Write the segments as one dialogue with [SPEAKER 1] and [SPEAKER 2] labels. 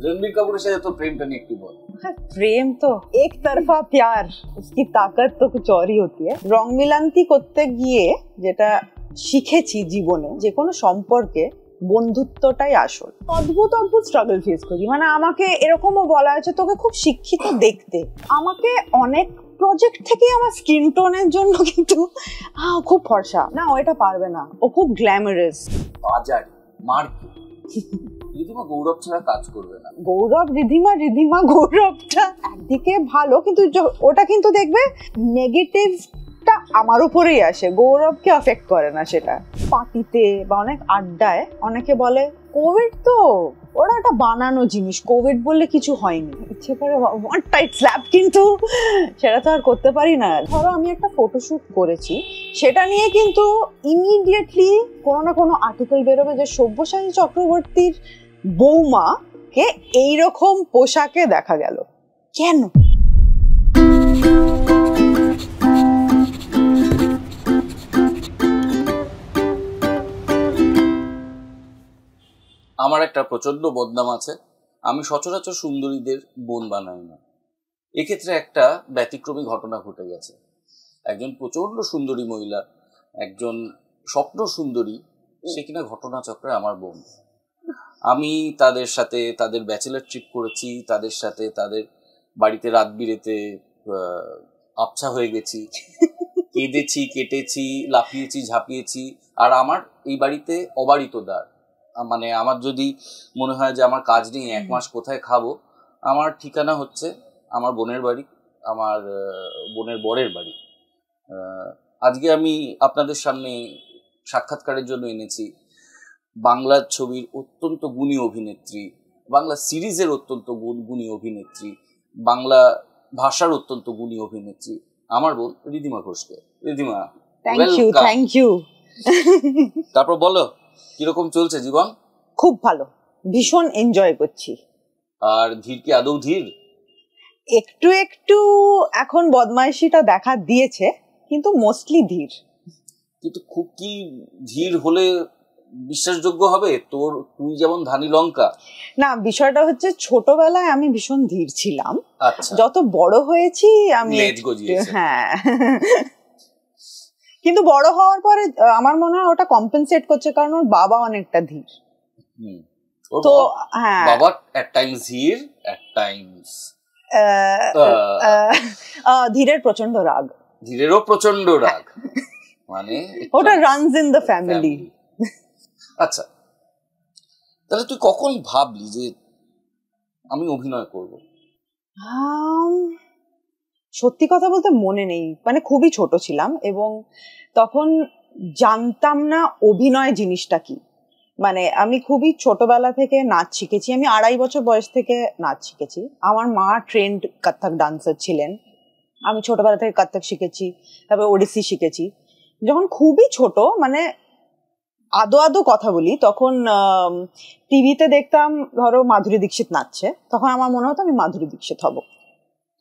[SPEAKER 1] रणबीर कपूर से तो प्रेम करने की बोल।
[SPEAKER 2] প্রেম তো এক তরফা প্যার, उसकी ताकत तो कुछ और ही होती है। রং মিলান্তি করতে গিয়ে যেটা শিখেছি জীবনে, যে কোনো সম্পর্কে বন্ধুত্বটাই আসল। অদ্ভুত অদ্ভুত স্ট্রাগল ফেস করি, মানে আমাকে এরকমও বলা হয়েছে তোকে খুব শিক্ষিত দেখতে। আমাকে অনেক প্রজেক্ট থেকে আমার স্কিন টোনের জন্য কিন্তু খুব ফর্সা না, ও এটা পারবে না, ও খুব গ্ল্যামারাস।
[SPEAKER 1] বাজার মার্কেট রিধিমা গৌরব ছাড়া কাজ করবে না।
[SPEAKER 2] গৌরব রিধিমা, রিধিমা গৌরবটা একদিকে ভালো, কিন্তু ওটা কিন্তু দেখবে নেগেটিভটা আমার উপরেই আসে, গৌরবকে অ্যাফেক্ট করে না। সেটা পার্টিতে বা অনেক আড্ডায় অনেকে বলে কোভিড তো ওরা একটা বানানো জিনিস, কোভিড বললে কিছু হয়নি, ইচ্ছে করে ওয়ান টাইট স্ল্যাপ, কিন্তু সেটা তো আর করতে পারি না। ধরো আমি একটা ফটোশুট করেছি, সেটা নিয়ে কিন্তু ইমিডিয়েটলি কোনো না কোনো আর্টিকেল বেরোবে যে সব্যসাচী চক্রবর্তীর বৌমাকে এইরকম পোশাকে দেখা গেল। কেন?
[SPEAKER 1] আমার একটা প্রচন্ড বদনাম আছে, আমি সচরাচর সুন্দরীদের বোন বানাই না। এক্ষেত্রে একটা ব্যতিক্রমী ঘটনা ঘটে গেছে। একজন প্রচন্ড সুন্দরী মহিলা, একজন স্বপ্ন সুন্দরী, সে কিনা ঘটনাচক্রে আমার বোন। আমি তাদের সাথে তাদের ব্যাচেলার ট্রিপ করেছি, তাদের সাথে তাদের বাড়িতে রাত বিরেতে আবছা হয়ে গেছি, কেঁদেছি, কেটেছি, লাফিয়েছি, ঝাঁপিয়েছি। আর আমার এই বাড়িতে অবারিত দ্বার, মানে আমার যদি মনে হয় যে আমার কাজ নেই, 1 মাস কোথায় খাবো, আমার ঠিকানা হচ্ছে আমার বোনের বাড়ি, আমার বোনের বরের বাড়ি। আজকে আমি আপনাদের সামনে সাক্ষাৎকারের জন্য এনেছি বাংলা ছবির অত্যন্ত গুণী অভিনেত্রী, বাংলা সিরিজের অত্যন্ত গুণী অভিনেত্রী, বাংলা ভাষার অত্যন্ত গুণী অভিনেত্রী, আমার বোন রিধিমা ঘোষকে। Ridhima,
[SPEAKER 2] thank you.
[SPEAKER 1] তারপর বলো কিরকম চলছে জীবন?
[SPEAKER 2] খুব ভালো, ভীষণ এনজয় করছি।
[SPEAKER 1] আর ধীর কি আদৌ ধীর?
[SPEAKER 2] একটু একটু এখন বদমাইশিটা দেখা দিয়েছে, কিন্তু মোস্টলি ধীর।
[SPEAKER 1] কিন্তু খুব কি ধীর হলে বিশ্বাসযোগ্য হবে? তুই যেমন ধানি লঙ্কা।
[SPEAKER 2] না, বিষয়টা হচ্ছে ছোটবেলায় আমি ভীষণ ধীর ছিলাম,
[SPEAKER 1] আচ্ছা,
[SPEAKER 2] যত বড় হয়েছি আমি হ্যাঁ, কিন্তু বড় হওয়ার পরে আমার মনে হয় ওটা কম্পেনসেট করছে, কারণ ওর বাবা অনেকটা ধীর।
[SPEAKER 1] তো হ্যাঁ, বাবা এট টাইমস ধীর, এট টাইমস
[SPEAKER 2] ধীরের প্রচন্ড রাগ,
[SPEAKER 1] ধীরেরও প্রচন্ড রাগ, মানে
[SPEAKER 2] ওটা রানস ইন দ্য ফ্যামিলি।
[SPEAKER 1] আচ্ছা, তাহলে তুই কখন ভাবলি যে আমি অভিনয় করব?
[SPEAKER 2] সত্যি কথা বলতে মনে নেই, মানে খুবই ছোট ছিলাম এবং তখন জানতাম না অভিনয় জিনিসটা কি। মানে আমি খুবই ছোটবেলা থেকে নাচ শিখেছি, আমি 2.5 বছর বয়স থেকে নাচ শিখেছি। আমার মা ট্রেন্ড কত্থক ডান্সার ছিলেন, আমি ছোটবেলা থেকে কত্থক শিখেছি, তারপর ওড়িশি শিখেছি। যখন খুবই ছোট, মানে আদো আদো কথা বলি, তখন টিভিতে দেখতাম ধরো মাধুরী দীক্ষিত নাচছে, তখন আমার মনে হতো আমি মাধুরী দীক্ষিত হব।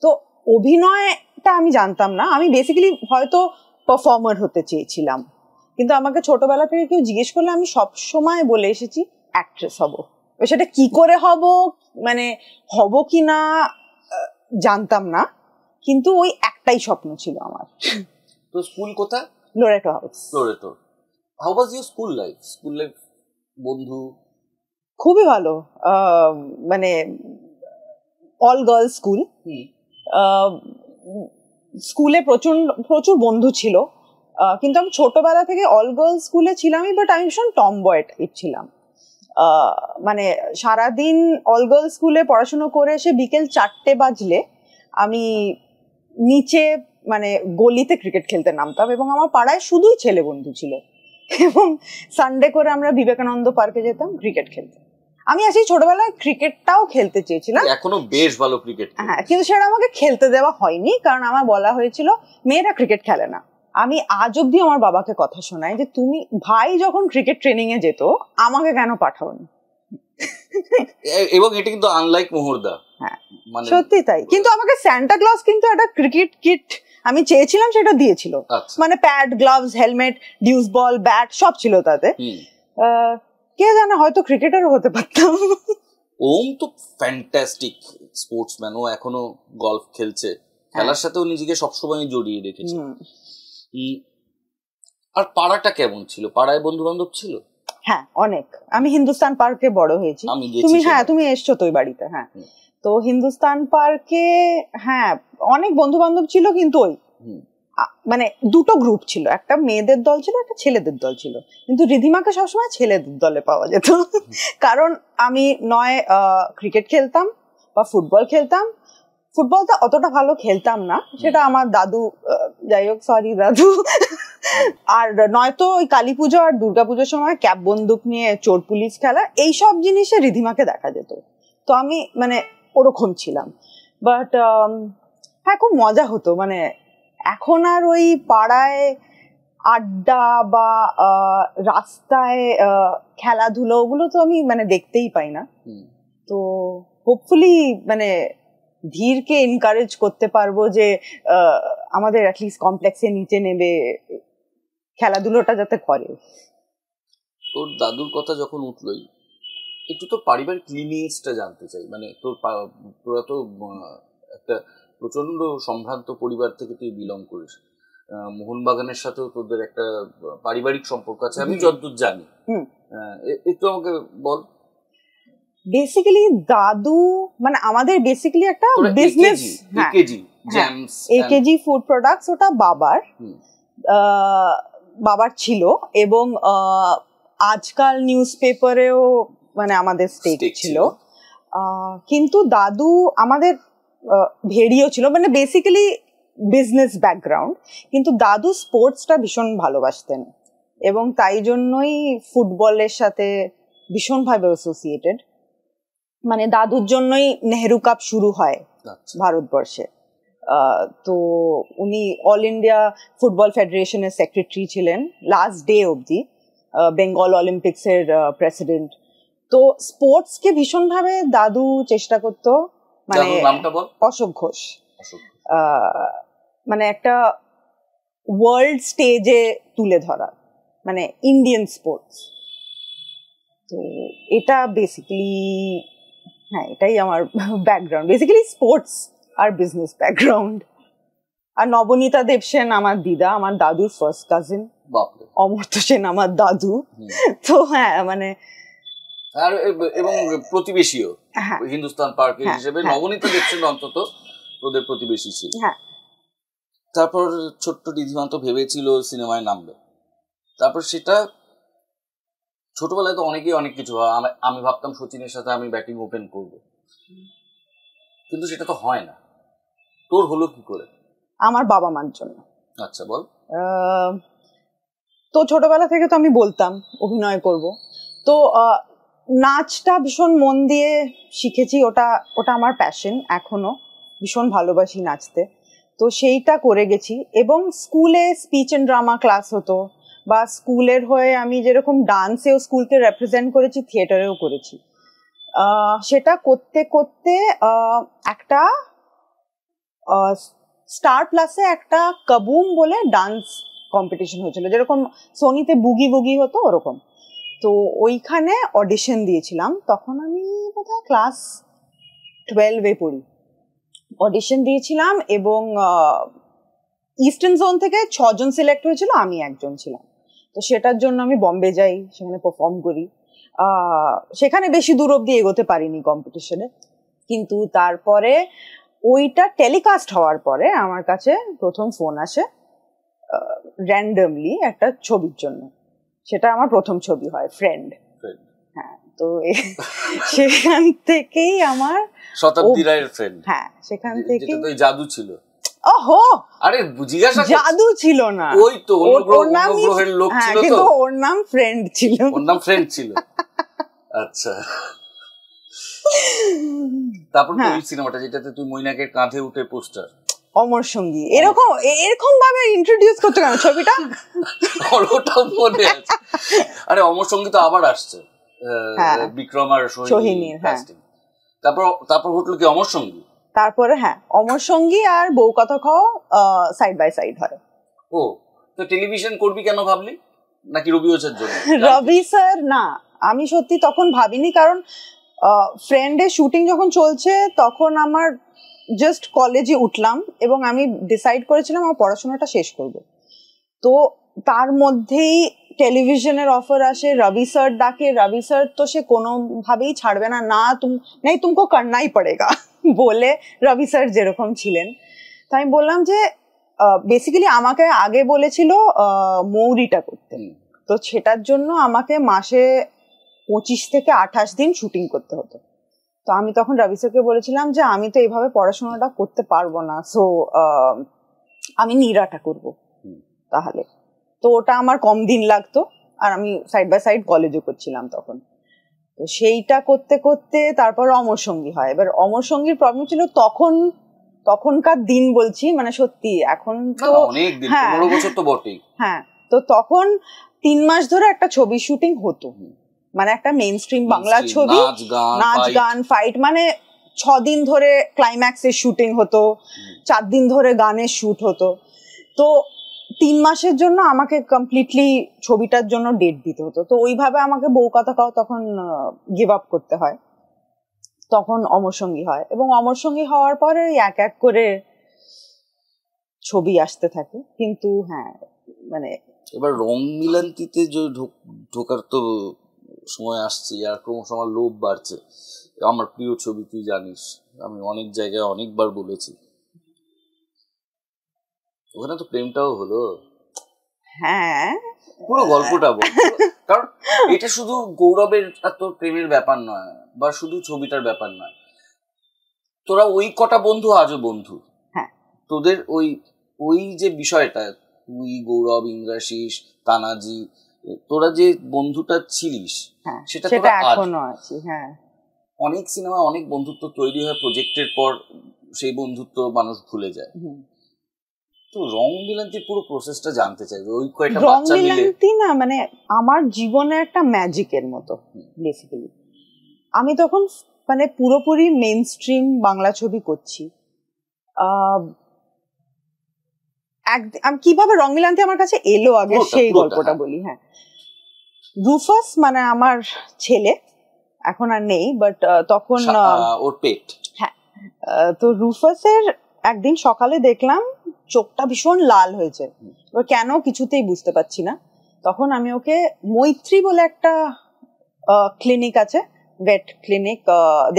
[SPEAKER 2] তো অভিনয়টা আমি জানতাম না, আমি বেসিক্যালি হয়তো পারফর্মার হতে চেয়েছিলাম, কিন্তু আমাকে ছোটবেলা থেকে কেউ জিজ্ঞেস করলে আমি সব সময় বলে এসেছি অ্যাক্ট্রেস হব। সেটা কি করে হব, মানে হব কি না জানতাম না, কিন্তু ওই একটাই স্বপ্ন ছিল আমার।
[SPEAKER 1] তো স্কুল কোথায়?
[SPEAKER 2] Loreto house.
[SPEAKER 1] Loreto. How was your school life? School life, বন্ধু?
[SPEAKER 2] খুবই ভালো, মানে অল গার্লস স্কুল। স্কুলে প্রচুর বন্ধু ছিল, কিন্তু আমি ছোটবেলা থেকে অল গার্লস স্কুলে ছিলামই, বাট আমি ভীষণ টমবয় টাইপ ছিলাম। মানে সারাদিন অল গার্লস স্কুলে পড়াশুনো করে এসে বিকেল 4টে বাজলে আমি নিচে মানে গলিতে ক্রিকেট খেলতে নামতাম, এবং আমার পাড়ায় শুধুই ছেলে বন্ধু ছিল, এবং সানডে করে আমরা বিবেকানন্দ পার্কে যেতাম ক্রিকেট খেলতে। আমি আসি ছোটবেলায় ক্রিকেটটাও খেলতে চেয়েছিলাম,
[SPEAKER 1] এখনো বেশ ভালো ক্রিকেট,
[SPEAKER 2] হ্যাঁ, কিন্তু সেটা আমাকে খেলতে দেওয়া হয়নি, কারণ আমার বলা হয়েছিল মেয়েরা ক্রিকেট খেলে না। আমি আজ অব্দি আমার বাবাকে কথা শোনাই যে তুমি ভাই যখন ক্রিকেট ট্রেনিং এ যেত আমাকে কেন পাঠাওনি।
[SPEAKER 1] এবং এটা কিন্তু আনলাইক মোহরদা,
[SPEAKER 2] হ্যাঁ সত্যি তাই। কিন্তু আমাকে সান্টা ক্লজ কিন্তু একটা ক্রিকেট কিট আমি চেয়েছিলাম, সেটা দিয়েছিল, মানে প্যাড, গ্লাভস, হেলমেট, ডিউস বল, ব্যাট সব ছিল তাতে। কে জানে, হয়তো ক্রিকেটারও হতে পারতাম।
[SPEAKER 1] ওম তো ফ্যান্টাস্টিক স্পোর্টসম্যান, ও এখনো গলফ খেলছে, খেলার সাথেও নিজেকে সবসময় জড়িয়ে রেখেছে। আর পাড়াটা কেমন ছিল? পাড়ায় বন্ধু বান্ধব ছিল?
[SPEAKER 2] হ্যাঁ, অনেক। আমি হিন্দুস্তান পার্কে বড় হয়েছি। তুমি এসছো তো ওই বাড়িতে? হ্যাঁ, তো হিন্দুস্তান পার্কে হ্যাঁ অনেক বন্ধু বান্ধব ছিল, কিন্তু ওই মানে দুটো গ্রুপ ছিল, একটা মেয়েদের দল ছিল, একটা ছেলেদের দল ছিল। কিন্তু রিধিমাকে সবসময় ছেলেদের দলে পাওয়া যেত, কারণ আমি নয় ক্রিকেট খেলতাম বা ফুটবল খেলতাম। ফুটবলটা অতটা ভালো খেলতাম না, সেটা আমার দাদু, যাই হোক সরি দাদু। আর নয়তো ওই কালী পুজো আর দুর্গাপুজোর সময় ক্যাপ বন্দুক নিয়ে চোর পুলিশ খেলা, এইসব জিনিসে রিধিমাকে দেখা যেত। তো আমি মানে ওরকম ছিলাম। বাট হ্যাঁ, খুব মজা হতো। মানে এখন আর ওই পাড়ায় আড্ডা বা রাস্তায় খেলাধুলো ওগুলো তো আমি মানে দেখতেই পাই না। তো হোপফুলি মানে ধীরকে এনকারেজ করতে পারবো যে আমাদের অ্যাটলিস্ট কমপ্লেক্সে নিচে নেবে, খেলাধুলোটা যাতে করে।
[SPEAKER 1] তোর দাদুর কথা যখন উঠলোই, একটু তোর পারিবারিক লিনিয়েজটা জানতে চাই। মানে তোরা তো একটা প্রচন্ড সম্ভ্রান্ত পরিবার থেকে তুই বিলং করিস, মোহনবাগানের সাথেও তোদের একটা পারিবারিক সম্পর্ক আছে আমি যতদূর জানি। একটু আমাকে বল।
[SPEAKER 2] বেসিক্যালি দাদু মানে আমাদের বেসিক্যালি একটা বিজনেস, একেজি ফুড প্রোডাক্টস, ওটা বাবার ছিল। এবং আজকাল নিউজ পেপারেও মানে আমাদের স্টেক ছিল। কিন্তু দাদু আমাদের ভেড়িও ছিল, মানে বেসিক্যালি বিজনেস ব্যাকগ্রাউন্ড। কিন্তু দাদু স্পোর্টসটা ভীষণ ভালোবাসতেন এবং তাই জন্যই ফুটবলের সাথে ভীষণভাবে অ্যাসোসিয়েটেড। মানে দাদুর জন্যই নেহেরু কাপ শুরু হয় ভারতবর্ষে। তো উনি অল ইন্ডিয়া ফুটবল ফেডারেশনের সেক্রেটারি ছিলেন লাস্ট ডে অবধি, বেঙ্গল অলিম্পিক্সের প্রেসিডেন্ট। তো স্পোর্টসকে ভীষণভাবে দাদু চেষ্টা করতো। মানে অশোক ঘোষ, মানে একটা ওয়ার্ল্ড স্টেজে তুলে ধরা, মানে ইন্ডিয়ান স্পোর্টস। তো এটা বেসিক্যালি হ্যাঁ, এটাই আমার ব্যাকগ্রাউন্ড, বেসিক্যালি স্পোর্টস আর বিজনেস ব্যাকগ্রাউন্ড। আর নবনীতা দেবসেন আমার দিদা, আমার দাদুর ফার্স্ট কাজিন। অমর্ত্য সেন আমার দাদু। তো হ্যাঁ মানে
[SPEAKER 1] আর এবং প্রতিবেশীও হিন্দুস্তান পার্ক হিসেবে নবনীতা দেবসেন অন্তত ওদের প্রতিবেশী ছিল। তারপর ছোট্ট রিধিমা তো ভেবেছিল সিনেমায় নামবে। তারপর সেটা ছোটবেলায় তো অনেকেই অনেক কিছু হয়। আমি ভাবতাম সচিনের সাথে আমি ব্যাটিং ওপেন করব, কিন্তু সেটা তো হয় না। তোর হলো কি করে?
[SPEAKER 2] আমার বাবা মার জন্য।
[SPEAKER 1] আচ্ছা বল।
[SPEAKER 2] তো ছোটবেলা থেকে তো আমি বলতাম অভিনয় করব। তো নাচটা ভীষণ মন দিয়ে শিখেছি, ওটা আমার প্যাশন, এখনো ভীষণ ভালোবাসি নাচতে। তো সেইটা করে গেছি। এবং স্কুলে স্পিচ অ্যান্ড ড্রামা ক্লাস হতো, বা স্কুলের হয়ে আমি যেরকম ডান্সেও স্কুলকে রেপ্রেজেন্ট করেছি, থিয়েটারেও করেছি। সেটা করতে করতে একটা স্টার প্লাসে একটা কাবুম বলে ডান্স কম্পিটিশন হয়েছিল, যেরকম সোনিতে বুগি বুগি হতো ওরকম। তো ওইখানে অডিশন দিয়েছিলাম। তখন আমি বোধহয় ক্লাস 12-এ পড়ি। অডিশন দিয়েছিলাম এবং ইস্টার্ন জোন থেকে 6 জন সিলেক্ট হয়েছিল, আমি একজন ছিলাম। তো সেটার জন্য আমি বম্বে যাই, সেখানে পারফর্ম করি। সেখানে বেশি দূর অব্দি এগোতে পারিনি কম্পিটিশনে। কিন্তু তারপরে ওইটা টেলিকাস্ট হওয়ার পরে আমার কাছে প্রথম ফোন আসে র্যান্ডমলি একটা ছবির জন্য। সেটা আমার প্রথম ছবি হয়, ফ্রেন্ড। হ্যাঁ, তো সেখান থেকেই আমার
[SPEAKER 1] শতাব্দী রায়ের ফ্রেন্ড।
[SPEAKER 2] হ্যাঁ, সেখান থেকে
[SPEAKER 1] জাদু ছিল।
[SPEAKER 2] ওহো,
[SPEAKER 1] আরে জিজ্ঞাসা,
[SPEAKER 2] জাদু ছিল না,
[SPEAKER 1] ওই তো ওর নাম গ্রহের লোক ছিল, তো
[SPEAKER 2] ওর নাম ফ্রেন্ড ছিল।
[SPEAKER 1] ওর নাম ফ্রেন্ড ছিল। আচ্ছা, তারপর ওই সিনেমাটা যেটাতে তুই মৈনাকের কাঁধে উঠে পোস্টার,
[SPEAKER 2] অমর সঙ্গী, এরকম ভাবে ইন্ট্রোডিউস করতে কেন ছবিটা?
[SPEAKER 1] ওটা মনে আছে। আরে অমর সঙ্গী তো আবার আসছে, বিক্রম আর সোহিনী। তারপর হলো কি অমর সঙ্গী।
[SPEAKER 2] তারপরে হ্যাঁ, অমর সঙ্গী আর বউ কথা খাও সাইড বাই সাইড হয়।
[SPEAKER 1] ও, তো টেলিভিশন করবি কেন ভাবলি? নাকি রবি ওঝার জন্য?
[SPEAKER 2] রবি স্যার না, আমি সত্যি তখন ভাবিনি, কারণ ফ্রেন্ডের শুটিং যখন চলছে তখন আমার জাস্ট কলেজে উঠলাম এবং আমি ডিসাইড করেছিলাম আমার পড়াশোনাটা শেষ করব। তো তার মধ্যেই টেলিভিশনের অফার আসে, রবি স্যার ডাকে, রবি স্যার তো সে কোনোভাবেই ছাড়বে না, না নেই তুমকো করনাই পড়েগা বলে রবি স্যার যেরকম ছিলেন। তাই আমি বললাম যে বেসিক্যালি আমাকে আগে বলেছিল মৌরিটা করতে, তো সেটার জন্য আমাকে মাসে 25 থেকে 28 দিন শুটিং করতে হতো। তো আমি তখন রবি স্যারকে বলেছিলাম যে আমি তো এইভাবে পড়াশোনাটা করতে পারবো না, সো আমি নীরাটা করবো তাহলে। তো ওটা আমার কম দিন লাগতো আর আমি সাইড বাই সাইড কলেজও করছিলাম তখন। তো সেইটা করতে করতে তারপর অমর সঙ্গী হয়। এবার অমর সঙ্গীর প্রবলেম ছিল তখনকার দিন বলছি, মানে সত্যি এখন তো
[SPEAKER 1] অনেক দিন, 15 বছর তো বটেই।
[SPEAKER 2] হ্যাঁ, তো তখন 3 মাস ধরে একটা ছবি শুটিং হতো, মানে একটা মেইন স্ট্রিম বাংলা ছবি, নাচ গান ফাইট, মানে 6 দিন ধরে ক্লাইম্যাক্সের শুটিং হতো, 4 দিন ধরে গানের শুট হতো। তো 3 মাসের জন্য আমাকে কমপ্লিটলি ছবিটার জন্য ডেট দিতে হতো। তো ওইভাবে আমাকে বউ কথা কাও তখন গিভ আপ করতে হয়। তখন অমর সঙ্গী হয় এবং অমর সঙ্গী হওয়ার পরে এক এক করে ছবি আসতে থাকে। কিন্তু হ্যাঁ, মানে
[SPEAKER 1] এবার রং মিলান্তিতে যে ঢোকার তো সময় আসছে, আর ক্রমশ আমার লোভ বাড়ছে। আমার প্রিয় ছবি, তুই জানিস, আমি অনেক জায়গায় অনেকবার বলেছি। ওখানে তো প্রেমটাও হলো।
[SPEAKER 2] হ্যাঁ,
[SPEAKER 1] পুরো গল্পটা বল, কারণ এটা শুধু গৌরবের এত প্রেমের ব্যাপার নয়, বা শুধু ছবিটার ব্যাপার নয়। তোরা ওই কটা বন্ধু আজও বন্ধু।
[SPEAKER 2] হ্যাঁ,
[SPEAKER 1] তোদের ওই যে বিষয়টা, তুই, গৌরব, ইন্দ্রাশিস, তানাজি, তোরা যে বন্ধুটা ছিলিস, সেটা
[SPEAKER 2] এখনো আছে। হ্যাঁ,
[SPEAKER 1] অনেক সিনেমা অনেক বন্ধুত্ব তৈরি হয়, প্রজেক্টের পর সেই বন্ধুত্ব মানুষ ভুলে যায়। তো রং মিলান্তির পুরো প্রসেসটা জানতে চাইবে। ওই কয়টা বাচ্চা মিলে রং মিলান্তি
[SPEAKER 2] না, মানে আমার জীবনে একটা ম্যাজিকের মতো বেসিক্যালি। আমি তখন মানে পুরোপুরি মেইন স্ট্রিম বাংলা ছবি করছি। কিভাবে রং মিলান্তি আমার কাছে এলো আগে সেই গল্পটা বলি। হ্যাঁ, রুফাস মানে আমার ছেলে, এখন আর নেই, বাট তখন
[SPEAKER 1] ওর পেট।
[SPEAKER 2] হ্যাঁ, তো রুফাসের একদিন সকালে দেখলাম চোখটা ভীষণ লাল হয়েছে, এবার কেন কিছুতেই বুঝতে পারছি না। তখন আমি ওকে মৈত্রী বলে একটা ক্লিনিক আছে, ভেট ক্লিনিক,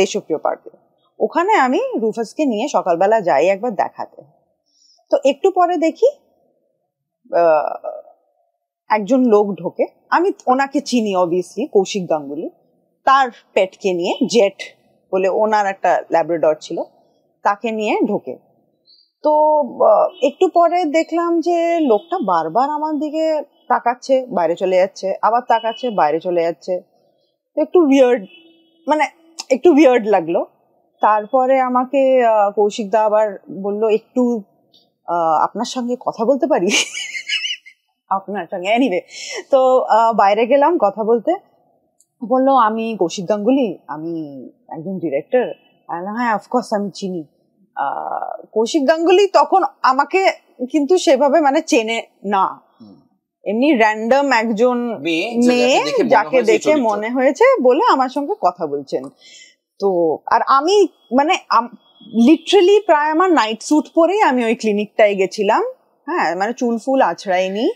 [SPEAKER 2] দেশপ্রিয় পার্কে, ওখানে আমি রুফাসকে নিয়ে সকালবেলা যাই একবার দেখাতে। তো একটু পরে দেখি একজন লোক ঢোকে, আমি ওনাকে চিনি অবভিয়াসলি, কৌশিক গাঙ্গুলি, তার পেটকে নিয়ে, জেট বলে ওনার একটা ল্যাব্রাডর ছিল, তাকে নিয়ে ঢোকে। তো একটু পরে দেখলাম যে লোকটা বারবার আমার দিকে তাকাচ্ছে, বাইরে চলে যাচ্ছে, আবার তাকাচ্ছে, বাইরে চলে যাচ্ছে। একটু উইয়ার্ড লাগলো। তারপরে আমাকে কৌশিক দা আবার বললো, একটু আপনার সঙ্গে কথা বলতে পারি? আপনার সঙ্গে এনিওয়ে, তো বাইরে গেলাম কথা বলতে। বললো, আমি কৌশিক গাঙ্গুলি, আমি একজন ডিরেক্টর। হ্যাঁ, অফকোর্স আমি চিনি। কৌশিক গাঙ্গুলি তখন আমাকে কিন্তু সেভাবে মানে চেনে না, এমনি র্যান্ডম একজন মেয়ে যাকে দেখে মনে হয়েছে বলে আমার সঙ্গে কথা বলছেন। তো আর আমি মানে লিটারালি প্রায় আমার নাইট স্যুট পরেই আমি ওই ক্লিনিকটায় গেছিলাম। হ্যাঁ, মানে চুল ফুল আছড়াইনি,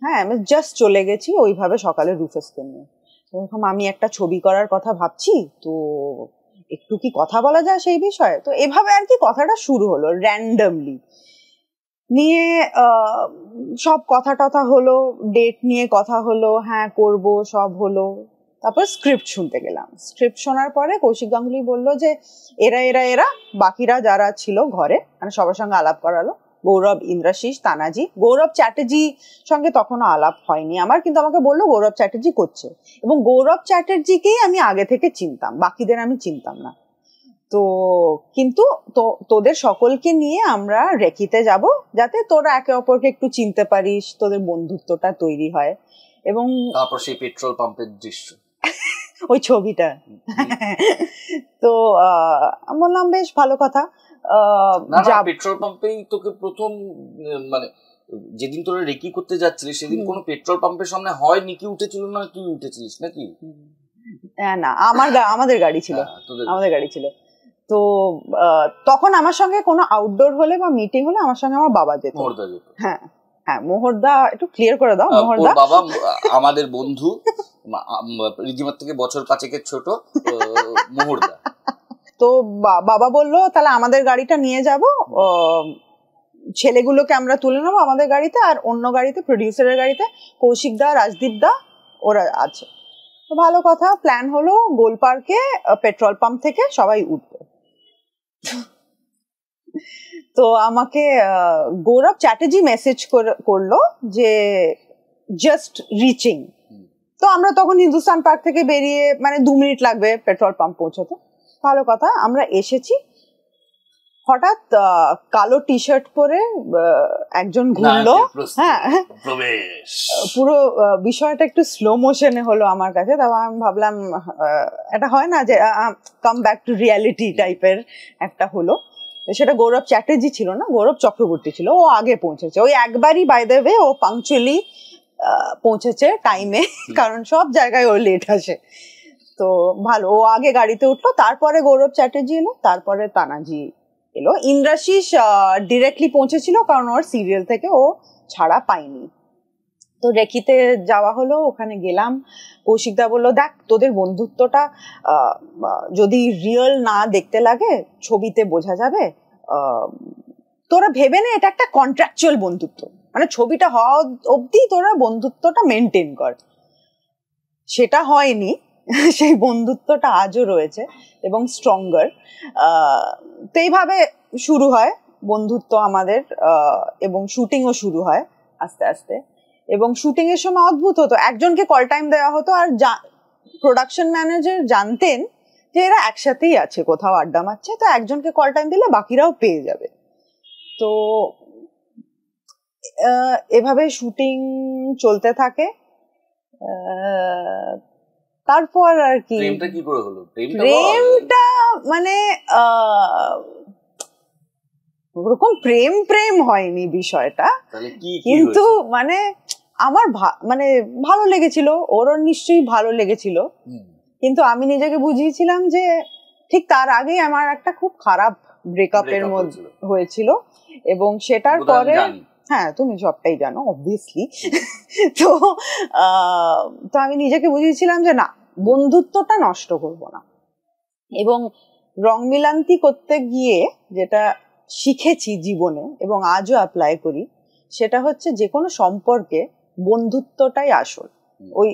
[SPEAKER 2] হ্যাঁ, আমি জাস্ট চলে গেছি ওইভাবে সকালে রুফাসকে নিয়ে। এরকম আমি একটা ছবি করার কথা ভাবছি, তো একটু কি কথা বলা যায় সেই বিষয়ে? তো এভাবে আর কি কথাটা শুরু হলো র্যান্ডমলি নিয়ে, সব কথা টথা হলো, ডেট নিয়ে কথা হলো, হ্যাঁ করব, সব হলো। তারপর স্ক্রিপ্ট শুনতে গেলাম। স্ক্রিপ্ট শোনার পরে কৌশিক গাঙ্গুলি বললো যে এরা বাকিরা যারা ছিল ঘরে, মানে সবার সঙ্গে আলাপ করালো, গৌরব, ইন্দ্রাশিস, তানাজি। গৌরব চ্যাটার্জি সঙ্গে তখনও আলাপ হয়নি আমার, কিন্তু আমাকে বললো গৌরব চ্যাটার্জি করছে, এবং গৌরব চ্যাটার্জিকেই আমি আগে থেকে চিনতাম, বাকিদের আমি চিনতাম না। তো কিন্তু তোদের সকলকে নিয়ে আমরা রেকিতে যাব, যাতে তোরা একে অপরকে একটু চিনতে পারিস, তোদের বন্ধুত্বটা তৈরি হয়। এবং
[SPEAKER 1] তারপর সেই পেট্রোল পাম্পের দৃশ্য,
[SPEAKER 2] ওই ছবিটা। তো বললাম বেশ ভালো কথা।
[SPEAKER 1] পেট্রোল পাম্পেই তোকে প্রথম, মানে যেদিন তোরা রেকি করতে যাচ্ছিলিস সেদিন কোনো পেট্রোল পাম্পের সামনে হয় নিকি উঠেছিল না, তুই উঠেছিলিস নাকি?
[SPEAKER 2] না আমাদের গাড়ি ছিল, আমাদের গাড়ি ছিল। তো তখন আমার সঙ্গে কোনো আউটডোর হলে বা মিটিং হলে আমার সঙ্গে আমার বাবা যেত। হ্যাঁ হ্যাঁ, মোহরদা একটু ক্লিয়ার করে দাও। মোহরদা
[SPEAKER 1] বাবা আমাদের বন্ধু, রিধিমার থেকে বছর 5 ছোট, মোহরদা। তো
[SPEAKER 2] বাবা বললো তাহলে আমাদের গাড়িটা নিয়ে যাব, ছেলেগুলোকে আমরা তুলে নেবো আমাদের গাড়িতে, আর অন্য গাড়িতে প্রডিউসারের গাড়িতে কৌশিক দা, রাজদীপ দা ওরা আছে। তো ভালো কথা, প্ল্যান হলো গোল পার্কে পেট্রোল পাম্প থেকে সবাই উঠবে। তো আমাকে গৌরব চ্যাটার্জি মেসেজ করলো যে জাস্ট রিচিং। তো আমরা তখন হিন্দুস্তান পার্ক থেকে বেরিয়ে, মানে 2 মিনিট লাগবে পেট্রোল পাম্প পৌঁছতে। ভালো কথা, আমরা এসেছি, হঠাৎ কালো টি শার্ট পরে একজন ঘুরলো। হ্যাঁ, পুরো বিষয়টা একটু স্লো মোশনে হলো আমার কাছে। তারপর আমি ভাবলাম এটা হয় না যে কাম ব্যাক টু রিয়ালিটি টাইপের একটা হলো। সেটা গৌরব চ্যাটার্জি ছিল না, গৌরব চক্রবর্তী ছিল। ও আগে পৌঁছেছে, ওই একবারই বাই দ্য ওয়ে ও পাংচুয়ালি পৌঁছেছে টাইমে, কারণ সব জায়গায় ও লেট আসে। তো ভালো, ও আগে গাড়িতে উঠলো, তারপরে গৌরব চ্যাটার্জি এলো, তারপরে তানাজি এলো। ইন্দ্রাশিস ডিরেক্টলি পৌঁছেছিল, কারণ ওর সিরিয়াল থেকে ও ছাড়া পায়নি। তো রেখিতে যাওয়া হলো, ওখানে গেলাম। কৌশিকদা বললো, দেখ তোদের বন্ধুত্বটা যদি রিয়েল না দেখতে লাগে, ছবিতে বোঝা যাবে, তোরা ভেবে নে এটা একটা কন্ট্রাকচুয়াল বন্ধুত্ব, মানে ছবিটা হওয়া অবধি তোরা বন্ধুত্বটা মেনটেন কর। সেটা হয়নি, সেই বন্ধুত্বটা আজও রয়েছে এবং স্ট্রঙ্গার। তো এইভাবে শুরু হয় বন্ধুত্ব আমাদের, এবং শুটিংও শুরু হয় আস্তে আস্তে। এবং শুটিং এর সময় অদ্ভুত হতো, একজনকে কল টাইম দেওয়া হতো, আর প্রোডাকশন ম্যানেজার জানতেন যে এরা একসাথেই আছে, কোথাও আড্ডা মারছে, তো একজনকে কল টাইম দিলে বাকিরাও পেয়ে যাবে। তো এভাবে শুটিং চলতে থাকে। তারপর আর কি প্রেমটা মানে ওরকম প্রেম হয়নি বিষয়টা, কিন্তু মানে আমার মানে ভালো লেগেছিল, ওরও নিশ্চয়ই ভালো লেগেছিল, কিন্তু আমি নিজেকে বুঝিয়েছিলাম যে ঠিক তার আগেই আমার একটা খুব খারাপ ব্রেকআপের মধ্যে হয়েছিল, এবং সেটার পরে হ্যাঁ তুমি সবটাই জানো অবভিয়াসলি। তো আমি নিজেকে বুঝিয়েছিলাম যে না, বন্ধুত্বটা নষ্ট করব না। এবং রং মিলান্তি করতে গিয়ে যেটা শিখেছি জীবনে এবং আজও অ্যাপ্লাই করি, সেটা হচ্ছে যে কোনো সম্পর্কে বন্ধুত্বটাই আসল। ওই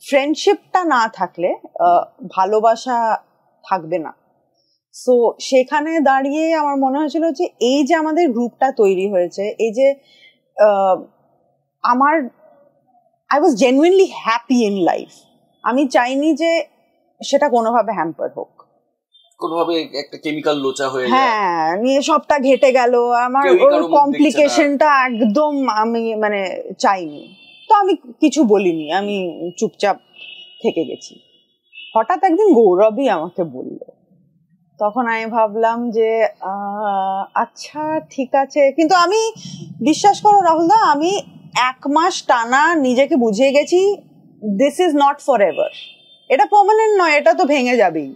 [SPEAKER 2] ফ্রেন্ডশিপটা না থাকলে ভালোবাসা থাকবে না। সো সেখানে দাঁড়িয়ে আমার মনে হয়েছিল যে এই যে আমাদের গ্রুপটা তৈরি হয়েছে, এই যে I was genuinely happy in life. আমি চাইনি যে সেটা কোনোভাবে হ্যাম্পার হোক,
[SPEAKER 1] কোনোভাবে একটা কেমিক্যাল লোচা হয়ে যায়,
[SPEAKER 2] হ্যাঁ নিয়ে সবটা ঘেটে গেল, আমার ওই কমপ্লিকেশনটা একদম আমি মানে চাইনি। তো আমি কিছু বলিনি, আমি চুপচাপ থেকে গেছি। হঠাৎ একদিন গৌরবই আমাকে বলল, তখন আমি ভাবলাম যে আচ্ছা ঠিক আছে। কিন্তু আমি বিশ্বাস করো রাহুলদা, আমি 1 মাস টানা নিজেকে বুঝিয়ে গেছি this is not forever, এটা পার্মানেন্ট নয়, এটা তো ভেঙে যাবেই।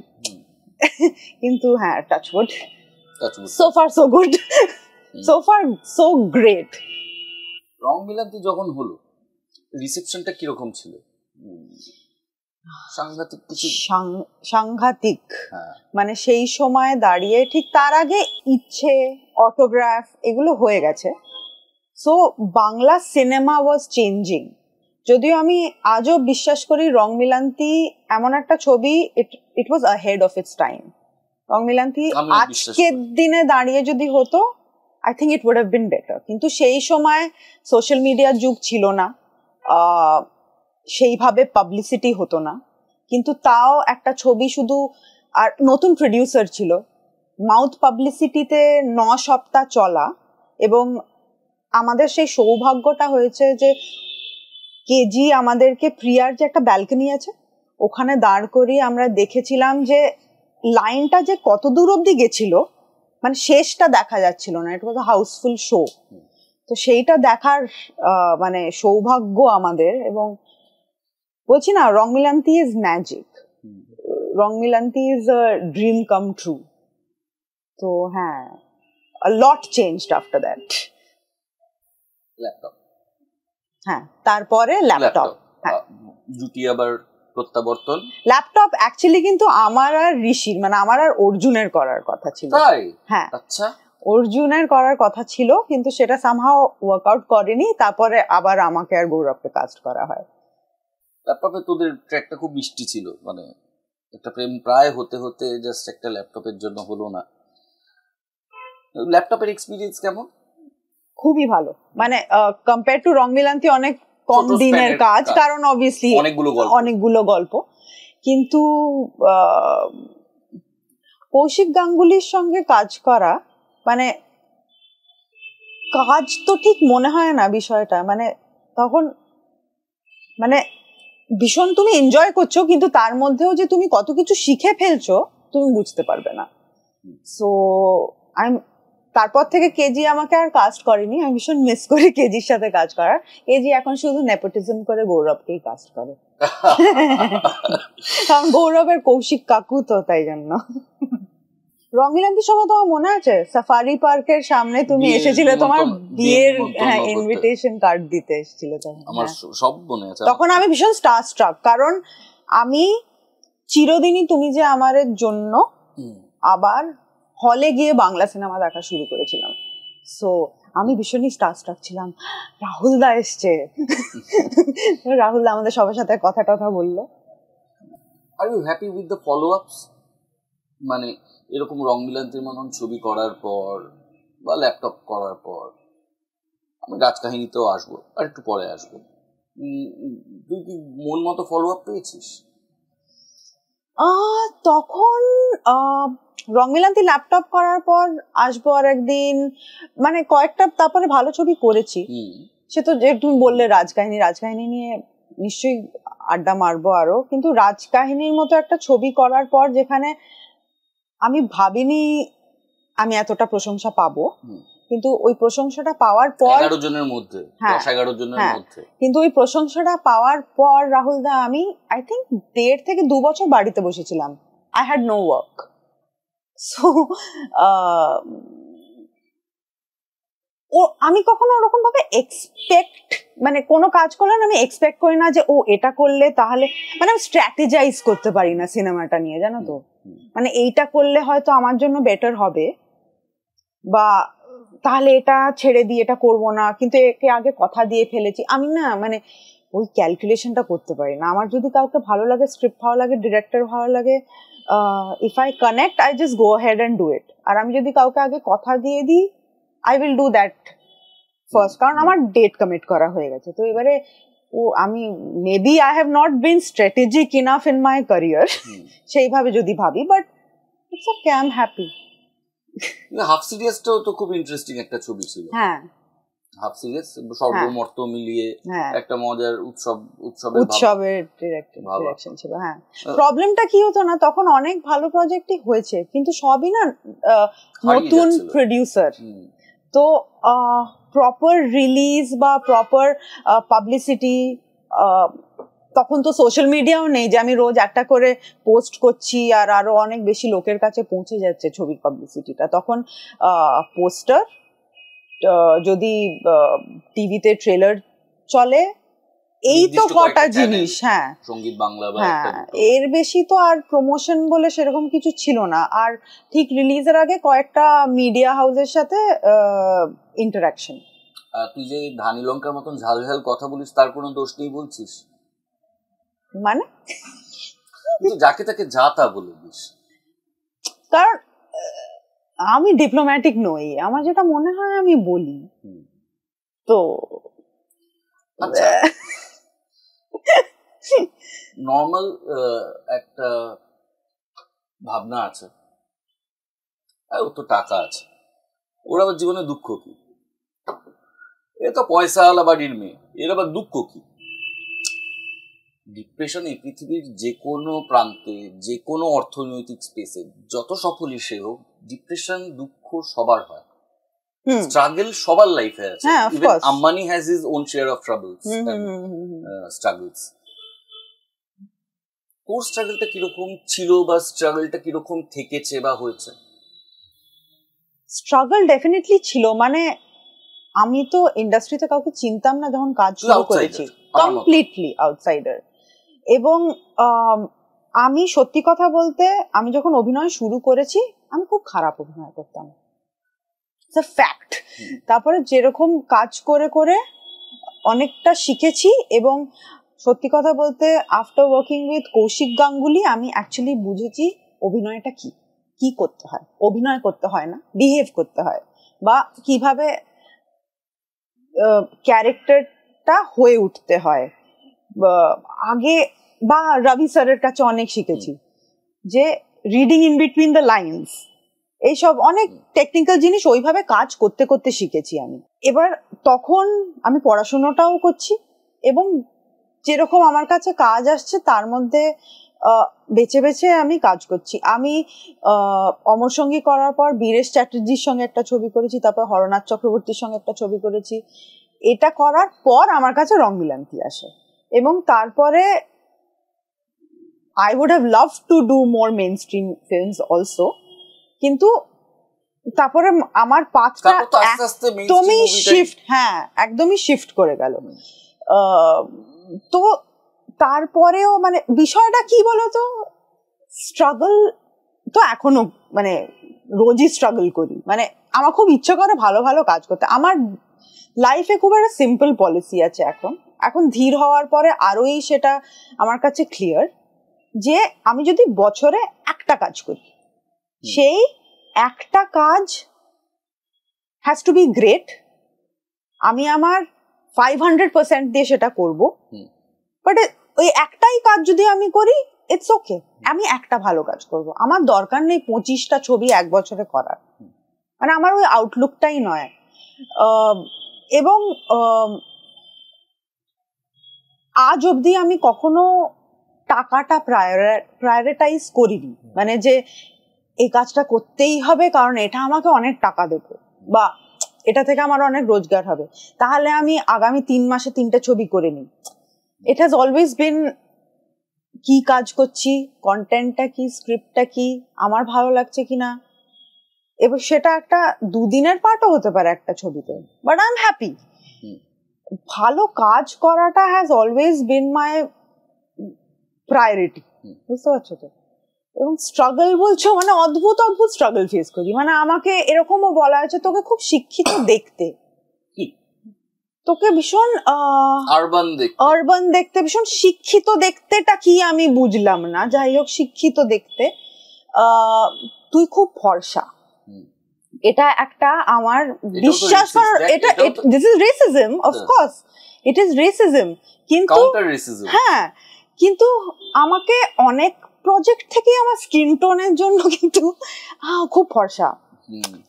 [SPEAKER 2] কিন্তু হ্যাঁ, touch wood, so far so good, so far so great.
[SPEAKER 1] Rong Milanti যখন হলো, রিসেপশনটা কিরকম ছিল? সাংঘাতিক কিছু,
[SPEAKER 2] সাংঘাতিক। মানে সেই সময় দাঁড়িয়ে, ঠিক তার আগে ইচ্ছে, অটোগ্রাফ এগুলো হয়ে গেছে। সো বাংলা সিনেমা ওয়াজ চেঞ্জিং। যদিও আমি আজও বিশ্বাস করি রং মিলান্তি এমন একটা ছবি, it was ahead of its time. Rang Milanti আজকের দিনে দাঁড়িয়ে যদি হতো, I think it would have been better. কিন্তু সেই সময় সোশ্যাল মিডিয়ার যুগ ছিল না, সেইভাবে পাবলিসিটি হতো না, কিন্তু তাও একটা ছবি শুধু, আর নতুন প্রডিউসার ছিল, মাউথ পাবলিসিটিতে 9 সপ্তাহ চলা। এবং আমাদের সেই সৌভাগ্যটা হয়েছে যে কেজি আমাদেরকে প্রিয়ার যে একটা ব্যালকনি আছে ওখানে দাঁড় করিয়ে আমরা দেখেছিলাম যে লাইনটা যে কত দূর অব্দি গেছিল, মানে শেষটা দেখা যাচ্ছিল না, এটা একটা হাউসফুল শো। তো সেইটা দেখার মানে সৌভাগ্য আমাদের। এবং বলছি না, Rong Milanti is magic. Rong Milanti is a dream come true. তো হ্যাঁ, a lot changed after that.
[SPEAKER 1] Laptop,
[SPEAKER 2] হ্যাঁ, তারপরে ল্যাপটপ।
[SPEAKER 1] জুটি আবার প্রত্যাবর্তন।
[SPEAKER 2] ল্যাপটপ অ্যাকচুয়ালি কিন্তু আমার আর ঋষির, মানে আমার আর অর্জুনের করার কথা ছিল।
[SPEAKER 1] তাই?
[SPEAKER 2] হ্যাঁ,
[SPEAKER 1] আচ্ছা,
[SPEAKER 2] অর্জুনের করার কথা ছিল, কিন্তু সেটা সামহাও ওয়ার্কআউট করেনি। তারপরে আবার আমাকে আর গৌরবকে কাস্ট করা হয়।
[SPEAKER 1] ল্যাপটপে তোদের ট্র্যাকটা খুব মিষ্টি ছিল, মানে একটা প্রেম প্রায় হতে হতে জাস্ট একটা ল্যাপটপের জন্য হলো না। ল্যাপটপের এক্সপিরিয়েন্স কেমন?
[SPEAKER 2] খুবই ভালো, মানে কম্পেয়ার টু রং মিলান্তি অনেক কম
[SPEAKER 1] ছোট
[SPEAKER 2] দিনের
[SPEAKER 1] span এর
[SPEAKER 2] কাজ,
[SPEAKER 1] কাজ।
[SPEAKER 2] কারণ অবভিয়াসলি অনেকগুলো গল্প। কিন্তু কৌশিক গাঙ্গুলির সঙ্গে কাজ করা, মানে কাজ তো ঠিক মনে হয় না বিষয়টা, মানে তখন মানে ভীষণ তুমি এনজয় করছো, কিন্তু তার মধ্যেও যে তুমি কত কিছু শিখে ফেলছো তুমি বুঝতে পারবে না। সো তারপর থেকে কেজি আমাকে আর কাস্ট করেনি। আমি ভীষণ মিস করি কেজির সাথে কাজ করার। কেজি এখন শুধু নেপোটিজম করে গৌরবকেই কাস্ট করে। কারণ গৌরবের কৌশিক কাকু তো, তাই জন্য। রং মিলান্তির সময় তোমার মনে আছে সাফারি পার্কের সামনে তুমি এসেছিলে, তোমার বিয়ের ইনভিটেশন কার্ড দিতে এসেছিলে তখন?
[SPEAKER 1] আমার সব মনে আছে।
[SPEAKER 2] তখন আমি ভীষণ স্টার স্ট্রাক, কারণ আমি চিরদিনই তুমি যে আমারের জন্য আবার হলে গিয়ে বাংলা সিনেমা দেখা শুরু করেছিলাম। সো আমি ভীষণই স্টার স্ট্রাক ছিলাম। রাহুল দা এসছে, রাহুল দা আমাদের সবার সাথে কথা টথা বললো।
[SPEAKER 1] Are you happy with the follow ups? মানে এরকম রং মিলান্তির মতন ছবি করার পর বা ল্যাপটপ করার পর, আমি রাজকাহিনীতেও আসবো, আর একটু পরে আসবো, তুই কি মন মতো ফলো আপ পেয়েছিস?
[SPEAKER 2] তখন রং মিলান্তি ল্যাপটপ করার পর আসবো আর একদিন, মানে কয়েকটা তারপরে ভালো ছবি করেছি। সে তো যে তুমি বললে রাজকাহিনী নিয়ে নিশ্চয়ই আড্ডা মারবো আরো, কিন্তু রাজকাহিনীর মতো একটা ছবি করার পর যেখানে আমি ভাবিনি আমি এতটা প্রশংসা পাবো, কিন্তু ওই প্রশংসাটা পাওয়ার পর
[SPEAKER 1] 11 জনের মধ্যে, 10-11 জনের মধ্যে,
[SPEAKER 2] কিন্তু ওই প্রশংসাটা পাওয়ার পর রাহুল দা, আমি আই থিঙ্ক 1.5 থেকে 2 বছর বাড়িতে বসেছিলাম। I had no work. So আমি কখনো ওরকম ভাবে এক্সপেক্ট, মানে কোনো কাজ করলে আমি এক্সপেক্ট করি না যে ও এটা করলে তাহলে, মানে আমি স্ট্র্যাটেজাইজ করতে পারি না সিনেমাটা নিয়ে, জানো তো। মানে এইটা করলে হয়তো আমার জন্য বেটার হবে, বা তাহলে এটা ছেড়ে দিয়ে এটা করবো না, কিন্তু একে আগে কথা দিয়ে ফেলেছি। আমি না, মানে ওই ক্যালকুলেশনটা করতে পারি না। আমার যদি কাউকে ভালো লাগে, স্ক্রিপ্ট ভালো লাগে, ডিরেক্টর ভালো লাগে, if I connect, I just go ahead and do it. আর আমি যদি কাউকে আগে কথা দিয়ে দিই, I will do that first, কারণ আমার ডেট কমিট করা হয়ে গেছে। তো এবারে আমি maybe I have not been strategic enough in my career, সেইভাবে যদি ভাবি, but it's okay, I am happy.
[SPEAKER 1] Half সিরিয়াসটাও তো খুব ইন্টারেস্টিং একটা ছবি ছিল।
[SPEAKER 2] হ্যাঁ,
[SPEAKER 1] হাফ সিরিয়াস সর্বমর্ত মিলিয়ে একটা মজার উৎসবের
[SPEAKER 2] ডিরেকশন ছিল। হ্যাঁ, প্রবলেমটা কি হতো না, তখন অনেক ভালো প্রজেক্টই হয়েছে, কিন্তু সবই না নতুন প্রোডিউসার, তো প্রপার রিলিজ বা প্রপার পাবলিসিটি, তখন তো সোশ্যাল মিডিয়াও নেই যে আমি রোজ একটা করে পোস্ট করছি আর আরো অনেক বেশি লোকের কাছে পৌঁছে যাচ্ছে ছবির পাবলিসিটিটা। তখন পোস্টার, যদি টিভিতে ট্রেলার চলে, এই তো কটা জিনিস। হ্যাঁ,
[SPEAKER 1] সঙ্গীত বাংলা,
[SPEAKER 2] হ্যাঁ, এর বেশি তো আর প্রমোশন বলে সেরকম কিছু ছিল না। আর ঠিক রিলিজের আগে কয়েকটা মিডিয়া হাউসের সাথে ইন্টারাকশন।
[SPEAKER 1] তুই যে ধানি লঙ্কার মতন ঝাল ঝাল কথা বলিস, তার কোনো দোষ নেই বলছিস?
[SPEAKER 2] মানে
[SPEAKER 1] যাকে তাকে যা তা বলে দিস,
[SPEAKER 2] কারণ আমি ডিপ্লোম্যাটিক নই, আমার যেটা মনে হয় আমি বলি। তো
[SPEAKER 1] নর্মাল একটা ভাবনা আছে, ও তো টাকা আছে, ওর আবার জীবনে দুঃখ কি? এ তো পয়সাওয়ালা বাড়ির মেয়ে, এর আবার দুঃখ কি? ডিপ্রেশন এই পৃথিবীর যে কোনো প্রান্তে, যে কোনো অর্থনৈতিক স্পেসে যত সফলই সে হোক, ডিপ্রেশন দুঃখ সবার হয়, স্ট্রাগল সবার লাইফে আছে। Even Ambani has his own share of troubles, struggles. Core স্ট্রাগলটা কিরকম ছিল বা স্ট্রাগলটা কিরকম থেকেছে বা হয়েছে?
[SPEAKER 2] স্ট্রাগল ডেফিনেটলি ছিল, মানে আমি তো ইন্ডাস্ট্রিতে কাউকে চিনতাম না যখন কাজ শুরু করেছি, কমপ্লিটলি আউটসাইডার। এবং আমি সত্যি কথা বলতে আমি যখন অভিনয় শুরু করেছি আমি খুব খারাপ অভিনয় করতাম, ফ্যাক্ট। তারপরে যেরকম কাজ করে করে অনেকটা শিখেছি, এবং সত্যি কথা বলতে after working with Kaushik Ganguly আমি অ্যাকচুয়ালি বুঝেছি অভিনয়টা কি কি করতে হয়। অভিনয় করতে হয় না, বিহেভ করতে হয়, বা কিভাবে ক্যারেক্টারটা হয়ে উঠতে হয়। আগে বা রবি স্যারের কাছে অনেক শিখেছি যে reading in between the lines, এইসব অনেক টেকনিক্যাল জিনিস ওইভাবে কাজ করতে করতে শিখেছি আমি। এবার তখন আমি পড়াশোনাটাও করছি এবং যেরকম আমার কাছে কাজ আসছে তার মধ্যে বেছে বেছে আমি কাজ করছি। আমি অমর সঙ্গী করার পর বীরেশ চ্যাটার্জির সঙ্গে একটা ছবি করেছি, তারপর হরনাথ চক্রবর্তীর সঙ্গে একটা ছবি করেছি। এটা করার পর আমার কাছে রং মিলান্তি আসে, এবং তারপরে I would have loved to do more mainstream films also, কিন্তু তারপরে আমার পাথটা একদমই শিফট, হ্যাঁ একদমই শিফট করে গেল। তো তারপরেও মানে বিষয়টা কি বলতো, স্ট্রাগল তো এখনো মানে রোজই স্ট্রাগল করি। মানে আমার খুব ইচ্ছা করে ভালো ভালো কাজ করতে। আমার লাইফে খুব একটা সিম্পল পলিসি আছে এখন ধীর হওয়ার পরে আরোই সেটা আমার কাছে ক্লিয়ার, যে আমি যদি বছরে একটা কাজ করি, সেই একটা কাজ হ্যাজ টু বি গ্রেট। আমি আমার 500% দিয়ে সেটা করব, বাট ওই একটাই কাজ যদি আমি করি ইটস ওকে, আমি একটা ভালো কাজ করব। আমার দরকার নেই 25টা ছবি এক বছরে করার, মানে আমার ওই আউটলুকটাই নয়। এবং আজ অবধি আমি কখনো টাকাটা প্রায়োরিটাইজ করিনি, মানে যে এই কাজটা করতেই হবে কারণ এটা আমাকে অনেক টাকা দেবে বা এটা থেকে আমার অনেক রোজগার হবে, তাহলে আমি আগামী 3 মাসে 3টে ছবি করে নিই। ইট হ্যাজ অলওয়েজ বিন কি কাজ করছি, কন্টেন্টটা কি, স্ক্রিপ্টটা কি, আমার ভালো লাগছে কিনা। এবার সেটা একটা দুদিনের পার্টও হতে পারে একটা ছবিতে, বাট আই এম হ্যাপি। ভালো কাজ করাটা has always been my priority, বুঝতে পারছো তো? এবং স্ট্রাগল বলছো মানে অদ্ভুত অদ্ভুত স্ট্রাগল ফেস করি। মানে আমাকে এরকমও বলা হয়েছে তোকে খুব শিক্ষিত দেখতে, তোকে ভীষণ আরবান দেখতে, ভীষণ শিক্ষিত দেখতেটা কি আমি বুঝলাম না, যাই হোক শিক্ষিত দেখতে, তুই খুব ফর্সা। এটা একটা আমার বিশ্বাস করার, এটা this is racism, of course it is racism, কিন্তু হ্যাঁ, কিন্তু আমাকে অনেক প্রজেক্ট থেকে আমার স্কিন টোনের জন্য কিন্তু খুব ফর্সা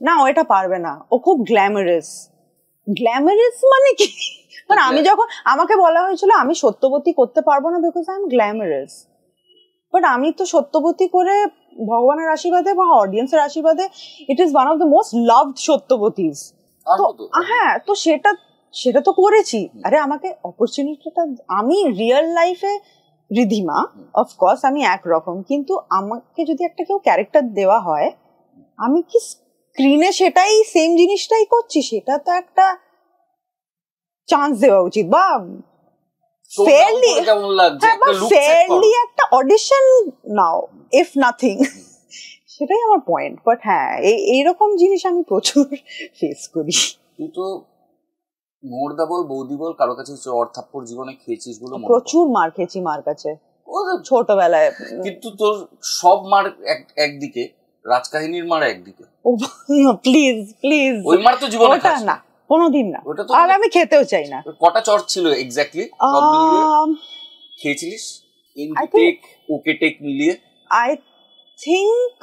[SPEAKER 2] না, ও এটা পারবে না, ও খুব গ্ল্যামারাস। গ্ল্যামারাস মানে কি? মানে আমি যখন আমাকে বলা হয়েছিল আমি সত্যবতী করতে পারবো না because I am glamorous, but আমি তো সত্যবতী করে ভগবানের আশীর্বাদে বা অডিয়েন্সের আশীর্বাদে it is one of the most loved Satyabatis. হ্যাঁ, তো সেটা তো করেছি। আরে আমাকে অপরচুনিটিটা, আমি রিয়েল লাইফে রিধিমা, অফকোর্স আমি একরকম, কিন্তু আমাকে যদি একটা কেউ ক্যারেক্টার দেওয়া হয়, আমি কি স্ক্রিনে সেটাই সেম জিনিসটাই করছি? সেটা তো একটা চান্স দেওয়া উচিত, বা ফেয়ারলি একটা অডিশন নাও, ইফ নাথিং। সেটাই আমার পয়েন্ট। বাট হ্যাঁ, এইরকম জিনিস আমি প্রচুর ফেস করি।
[SPEAKER 1] তুই তো মোরদা বল, বৌদি বল, কারো কাছে চড় থাপ্পড় জীবনে খেয়েছিস বলে?
[SPEAKER 2] প্রচুর মার খেয়েছি মার কাছে ছোটবেলায়,
[SPEAKER 1] কিন্তু তোর সব মার একদিকে, রাজকাহিনীর মার একদিকে।
[SPEAKER 2] ও প্লিজ প্লিজ,
[SPEAKER 1] ওই মার তো জীবনে খাস না
[SPEAKER 2] কোনোদিন না, আর আমি খেতেও চাই না।
[SPEAKER 1] কটা চড় ছিল এক্স্যাক্টলি সব মিলিয়ে খেয়েছিলিস? ইনটেক ওকে টেক মিলিয়ে
[SPEAKER 2] আই থিংক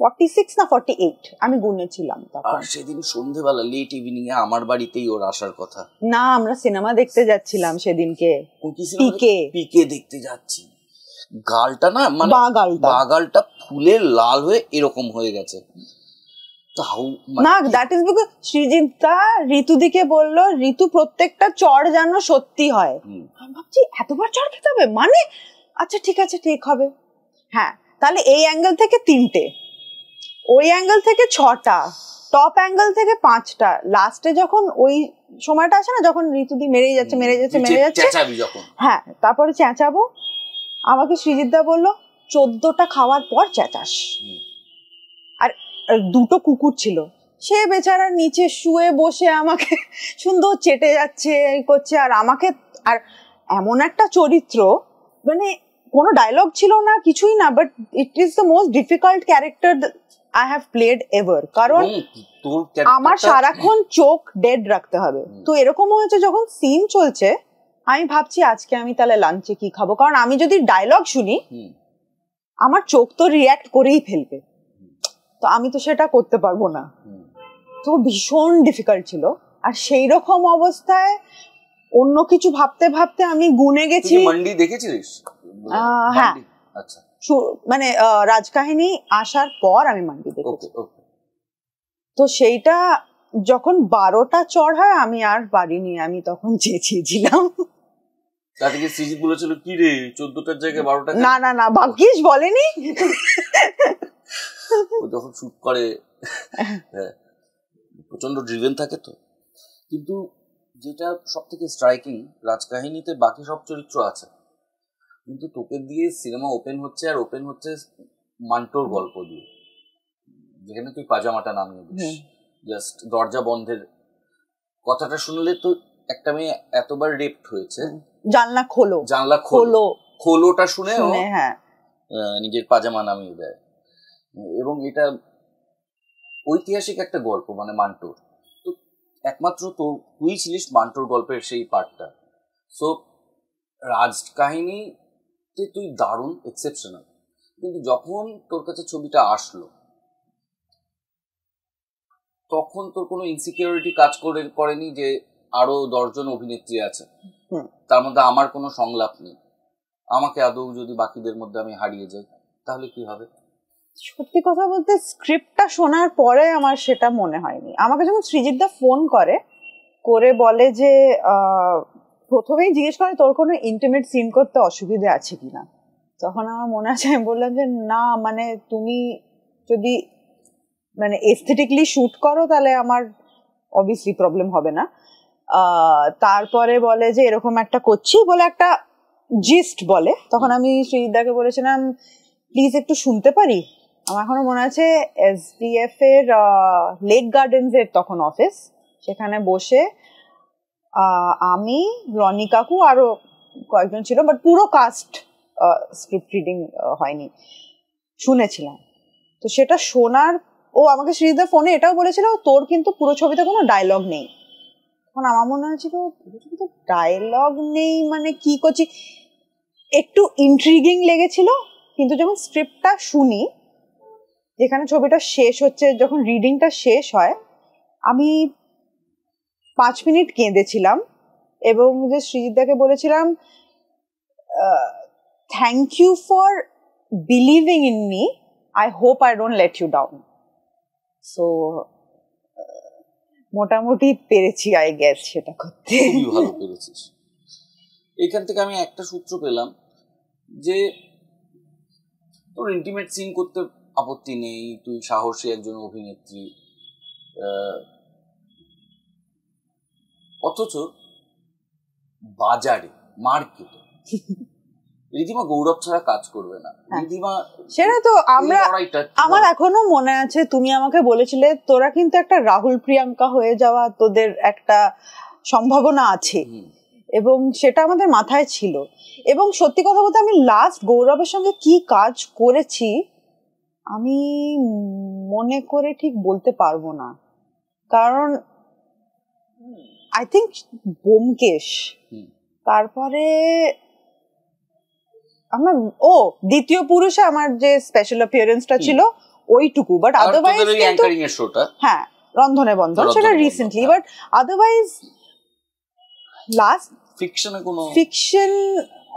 [SPEAKER 2] 46 না 48 আমি গুনেছিলাম তখন।
[SPEAKER 1] আর সেদিন সন্ধ্যেবেলা লেট ইভিনিং এ আমার বাড়িতেই ওর আসার কথা।
[SPEAKER 2] না, আমরা সিনেমা দেখতে যাচ্ছিলাম সেদিনকে,
[SPEAKER 1] পিকে দেখতে যাচ্ছি। গালটা না মানে বাগালটা ফুলে লাল হয়ে এরকম হয়ে গেছে।
[SPEAKER 2] না, দ্যাট ইজ বিকজ সৃজিতা ঋতুদিকে বললো ঋতু প্রত্যেকটা চড় যেন সত্যি হয়। আমি ভাবছি এতবার চড় খেতে হবে, মানে আচ্ছা ঠিক আছে, ঠিক হবে। হ্যাঁ, তাহলে এই অ্যাঙ্গেল থেকে 3টে, ওই অ্যাঙ্গেল থেকে 6টা, টপ অ্যাঙ্গেল থেকে 5টা। লাস্টে যখন ওই সময়টা আসে না, যখন ঋতুদি মেরেই যাচ্ছে হ্যাঁ, তারপরে চেঁচাবো। আমাকে সৃজিতদা বললো 14টা খাওয়ার পর চেঁচাস। আর 2টো কুকুর ছিল, সে বেচারা নিচে শুয়ে বসে আমাকে সুন্দর চেটে যাচ্ছে, এই করছে। আর আমাকে, আর এমন একটা চরিত্র, মানে কোনো ডায়লগ ছিল না, কিছুই না, but it is the most difficult character I have played ever. কারণ আমার সারাক্ষণ চোখ ডেড রাখতে হবে। তো এরকম হয়েছে, যখন সিন চলছে আমি ভাবছি আজকে আমি তাহলে লাঞ্চে কি খাবো, কারণ আমি যদি ডায়লগ শুনি আমার চোখ তো রিয়্যাক্ট করেই ফেলবে, তো আমি তো সেটা করতে পারবো না। তো ভীষণ ডিফিকাল্ট ছিল। আর সেই রকম অবস্থায় অন্য কিছু ভাবতে ভাবতে আমি গুনে গেছি।
[SPEAKER 1] মান্ডি দেখেছিস?
[SPEAKER 2] হ্যাঁ, আচ্ছা, মানে রাজকাহিনী আসার পর আমি মান্ডি দেখেছি। তো সেইটা যখন 12টা চড় হয় আমি আর পারিনি, আমি তখন চেঁচিয়েছিলাম।
[SPEAKER 1] তাদেরকে সৃজিত বলেছিল কি রে 14টার জায়গায় 12টা?
[SPEAKER 2] না না না, ভাগ্যিস বলেনি।
[SPEAKER 1] ও যখন শুট করে প্রচন্ড ড্রিভেন থাকে তো। কিন্তু যেটা সব থেকে স্ট্রাইকিং, রাজকাহিনীতে বাকি সব চরিত্র আছে, কিন্তু তোকে দিয়ে সিনেমা ওপেন হচ্ছে, আর ওপেন হচ্ছে মান্টোর গল্প দিয়ে, যেখানে তুই পাজামাটা নামিয়ে দিস, জাস্ট দরজা বন্ধের কথাটা শুনলে তো একটা মেয়ে এতবার রেপড হয়েছে,
[SPEAKER 2] জানলা খোলো,
[SPEAKER 1] জানলা খোলো, খোলোটা শুনে
[SPEAKER 2] হ্যাঁ
[SPEAKER 1] নিজের পাজামা নামিয়ে দেয়। এবং এটা ঐতিহাসিক একটা গল্প, মানে মান্টোর। তো একমাত্র তো তুই ছিলিস মান্টোর গল্পের সেই পার্টটা। সো রাজকাহিনীতে তুই দারুণ এক্সেপশনাল। কিন্তু যখন তোর কাছে ছবিটা আসলো তখন তোর কোনো ইনসিকিউরিটি কাজ করেনি যে আরো 10 জন অভিনেত্রী আছে, তার মধ্যে আমার কোনো সংলাপ নেই, আমাকে আদৌ যদি বাকিদের মধ্যে আমি হারিয়ে যাই তাহলে কি হবে?
[SPEAKER 2] সত্যি কথা বলতে স্ক্রিপ্টটা শোনার পরে আমার সেটা মনে হয়নি। আমাকে যখন সৃজিতদা ফোন করে বলে যে প্রথমেই জিজ্ঞেস করে তোর কোনো ইন্টিমেট সিন করতে অসুবিধে আছে কিনা, তখন আমার মনে আছে আমি বললাম যে না, মানে তুমি যদি মানে এস্থেটিকলি শুট করো তাহলে আমার অবভিয়াসলি প্রবলেম হবে না। তারপরে বলে যে এরকম একটা করছি বলে একটা জিস্ট বলে, তখন আমি সৃজিতদাকে বলেছিলাম প্লিজ একটু শুনতে পারি। আমার এখনো মনে আছে এসডিএফ এর লেক গার্ডেন্স এর তখন অফিস, সেখানে বসে আমি, রনি কাকু, আরো কয়েকজন ছিল, বাট পুরো কাস্ট স্ক্রিপ্ট রিডিং হয়নি, শুনেছিলাম। তো সেটা শোনার, ও আমাকে সৃজিতদার ফোনে এটাও বলেছিল তোর কিন্তু পুরো ছবিতে কোনো ডায়লগ নেই। তখন আমার মনে হয়েছিল পুরো ছবিতে ডায়লগ নেই মানে কি করছি, একটু ইন্ট্রিগিং লেগেছিল। কিন্তু যখন স্ক্রিপ্টটা শুনি, যেখানে ছবিটা শেষ হচ্ছে, যখন রিডিংটা শেষ হয়, আমি 5 মিনিট কেঁদেছিলাম এবং যে সৃজিতদাকে বলেছিলাম thank you for believing in me, I hope I don't let you down. So মোটামুটি পেরেছি আই গেস সেটা করতে।
[SPEAKER 1] খুবই ভালো পেরেছিস। এখান থেকে আমি একটা সূত্র পেলাম যে তোর ইন্টিমেট সিন করতে আপত্তি নেই, তুই সাহসী একজন অভিনেত্রী, অথচ বাজারে মার্কেটে ঋদ্ধিমা গৌরব ছাড়া কাজ করবে না। ঋদ্ধিমা,
[SPEAKER 2] সেটা তো আমার এখনো মনে আছে তুমি আমাকে বলেছিলে তোরা কিন্তু একটা রাহুল প্রিয়াঙ্কা হয়ে যাওয়া তোদের একটা সম্ভাবনা আছে, এবং সেটা আমাদের মাথায় ছিল। এবং সত্যি কথা বলতে আমি লাস্ট গৌরবের সঙ্গে কি কাজ করেছি আমি মনে করে ঠিক বলতে পারবো না, কারণ আই থিঙ্ক ব্যোমকেশ, তারপরে আমার দ্বিতীয় পুরুষে আমার যে স্পেশাল অ্যাপিয়ারেন্সটা ছিল ওইটুকু, বাট আদারওয়াইজ হ্যাঁ রন্ধনে বন্ধন সেটা recently, but otherwise last fiction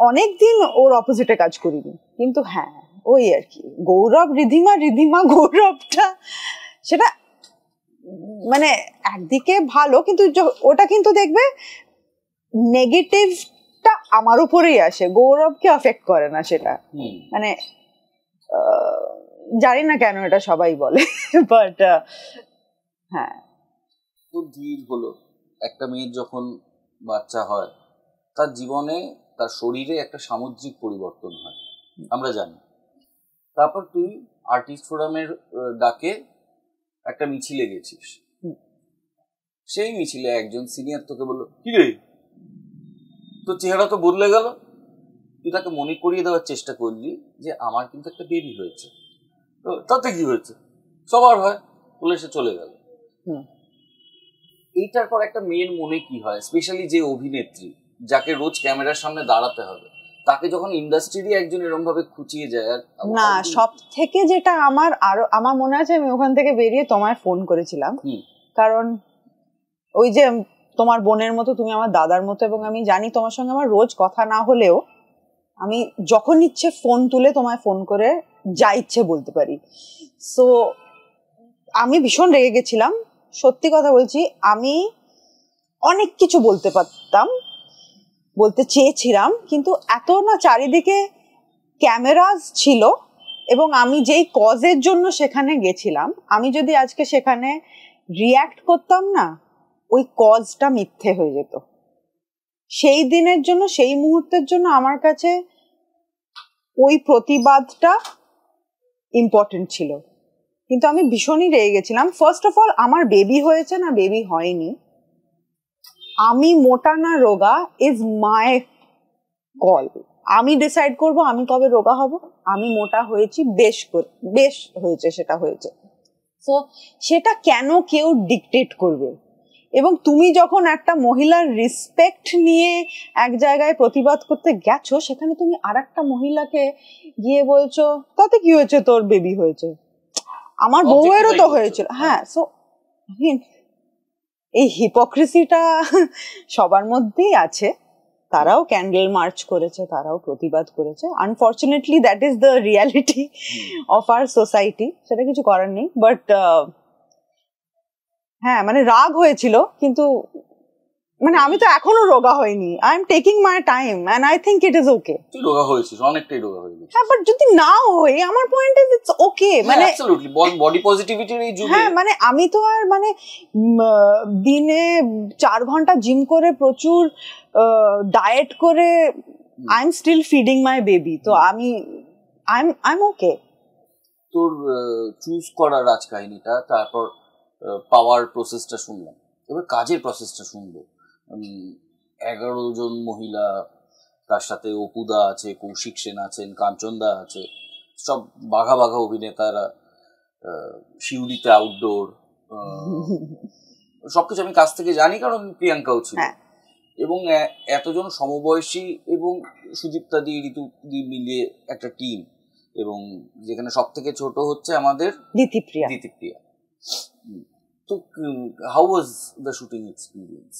[SPEAKER 2] অনেকদিন ওর অপোজিটে কাজ করিনি। কিন্তু হ্যাঁ ওই আর কি গৌরব ঋদ্ধিমা গৌরবটা সেটা মানে একদিকে ভালো, কিন্তু ওটা কিন্তু দেখবে নেগেটিভ এফেক্টটা আমার উপরেই আসে, গৌরবকে এফেক্ট করে না সেটা। মানে জানি না কেন এটা সবাই বলে, বাট হ্যাঁ।
[SPEAKER 1] তো ধীর হলো, একটা মেয়ের যখন বাচ্চা হয় তার জীবনে তার শরীরে একটা সামুদ্রিক পরিবর্তন হয়, আমরা জানি। তারপর তুই আর্টিস্ট ফোরামের ডাকে একটা মিছিলে গেছিস, সেই মিছিলে একজন সিনিয়র তোকে বললো, কি রে তোর চেহারা তো বদলে গেল। তুই তাকে মনে করিয়ে দেওয়ার চেষ্টা করলি যে আমার কিন্তু একটা বেবি হয়েছে, তো তাতে কি হয়েছে, সবার হয়, বলে সে চলে গেল। এইটার পর একটা মেয়ের মনে কি হয়, স্পেশালি যে অভিনেত্রী যাকে রোজ ক্যামেরার সামনে দাঁড়াতে হবে, তাকে যখন ইন্ডাস্ট্রিরই একজন এরকম ভাবে খুঁচিয়ে যায়। আর
[SPEAKER 2] না, সব থেকে যেটা আমার মনে আছে, আমি ওখান থেকে বেরিয়ে তোমায় ফোন করেছিলাম, কারণ ওই যে তোমার বোনের মতো, তুমি আমার দাদার মতো, এবং আমি জানি তোমার সঙ্গে আমার রোজ কথা না হলেও আমি যখন ইচ্ছে ফোন তুলে তোমায় ফোন করে যা ইচ্ছে বলতে পারি। সো আমি ভীষণ রেগে গেছিলাম, সত্যি কথা বলছি। আমি অনেক কিছু বলতে পারতাম, বলতে চেয়েছিলাম, কিন্তু এত না চারিদিকে ক্যামেরাস ছিল, এবং আমি যেই কজের জন্য সেখানে গেছিলাম, আমি যদি আজকে সেখানে রিয়্যাক্ট করতাম না, ওই কজটা মিথ্যে হয়ে যেত। সেই দিনের জন্য, সেই মুহূর্তের জন্য আমার কাছে ওই প্রতিবাদটা ইম্পর্টেন্ট ছিল। কিন্তু আমি ভীষণই রেগে গেছিলাম। ফার্স্ট অফ অল, আমার বেবি হয়েছে না বেবি হয়নি, আমি মোটা না রোগা ইজ মাই কল। আমি ডিসাইড করব আমি কবে রোগা হব। আমি মোটা হয়েছি, বেশ হয়েছে, সেটা হয়েছে। সো সেটা কেন কেউ ডিকটেট করবে? এবং তুমি যখন একটা মহিলার রেসপেক্ট নিয়ে এক জায়গায় প্রতিবাদ করতে গেছো, সেখানে তুমি আর একটা মহিলাকে গিয়ে বলছো তাতে কি হয়েছে, তোর বেবি হয়েছে, আমার বউয়েরও তো হয়েছিল। হ্যাঁ, সো এই হিপোক্রেসিটা সবার মধ্যেই আছে। তারাও ক্যান্ডেল মার্চ করেছে, তারাও প্রতিবাদ করেছে। Unfortunately that is the reality of our society, সেটা কিছু করার নেই। বাট হ্যাঁ, মানে রাগ হয়েছিল, কিন্তু মানে আমি তো এখনো রোগা হইনি। I am taking my time and I think it is okay.
[SPEAKER 1] তুই রোগা হয়েছিস, অনেকটাই রোগা হয়ে গেছিস।
[SPEAKER 2] হ্যাঁ, বাট যদি না হই, আমার পয়েন্ট ইজ ইটস ওকে। মানে
[SPEAKER 1] অ্যাবসলিউটলি বডি পজিটিভিটির এই যুগে,
[SPEAKER 2] হ্যাঁ, মানে আমি তো আর মানে দিনে 4 ঘন্টা জিম করে, প্রচুর ডায়েট করে, I am still feeding my baby. তো আই এম ওকে।
[SPEAKER 1] তোর চুজ করার রাজকাহিনীটা, তারপর পাওয়ার প্রসেসটা শুনলাম, এবার কাজের প্রসেসটা শুনবো। 11 জন মহিলা, তার সাথে অপুদা আছে, কৌশিক সেন আছেন, কাঞ্চনদা আছে, সব বাঘা বাঘা অভিনেতারা, শিউলিতে আউটডোর, সবকিছু আমি কাছ থেকে জানি, কারণ প্রিয়াঙ্কাও ছিল। এবং এতজন সমবয়সী এবং সুদীপ্তা দি, ঋতু দি মিলিয়ে একটা টিম, এবং যেখানে সব থেকে ছোট হচ্ছে আমাদের দিতিপ্রিয়া। তো how was the shooting experience?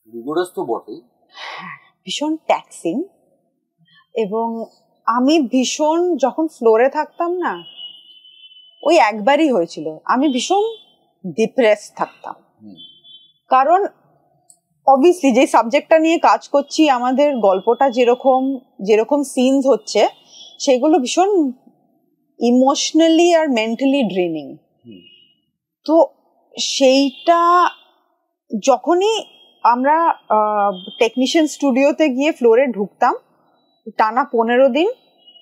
[SPEAKER 1] Rigorous তো বটেই,
[SPEAKER 2] ভীষণ ট্যাক্সিং। এবং আমি ভীষণ, যখন ফ্লোরে থাকতাম না, ওই একবারই হয়েছিল আমি ভীষণ ডিপ্রেস থাকতাম। কারণ অবভিয়াসলি যে সাবজেক্টটা নিয়ে কাজ করছি, আমাদের গল্পটা যেরকম সিনস হচ্ছে, সেগুলো ভীষণ ইমোশনালি আর মেন্টালি ড্রেনিং। তো সেইটা যখনই আমরা টেকনিশিয়ান স্টুডিওতে গিয়ে ফ্লোরে ঢুকতাম, টানা 15 দিন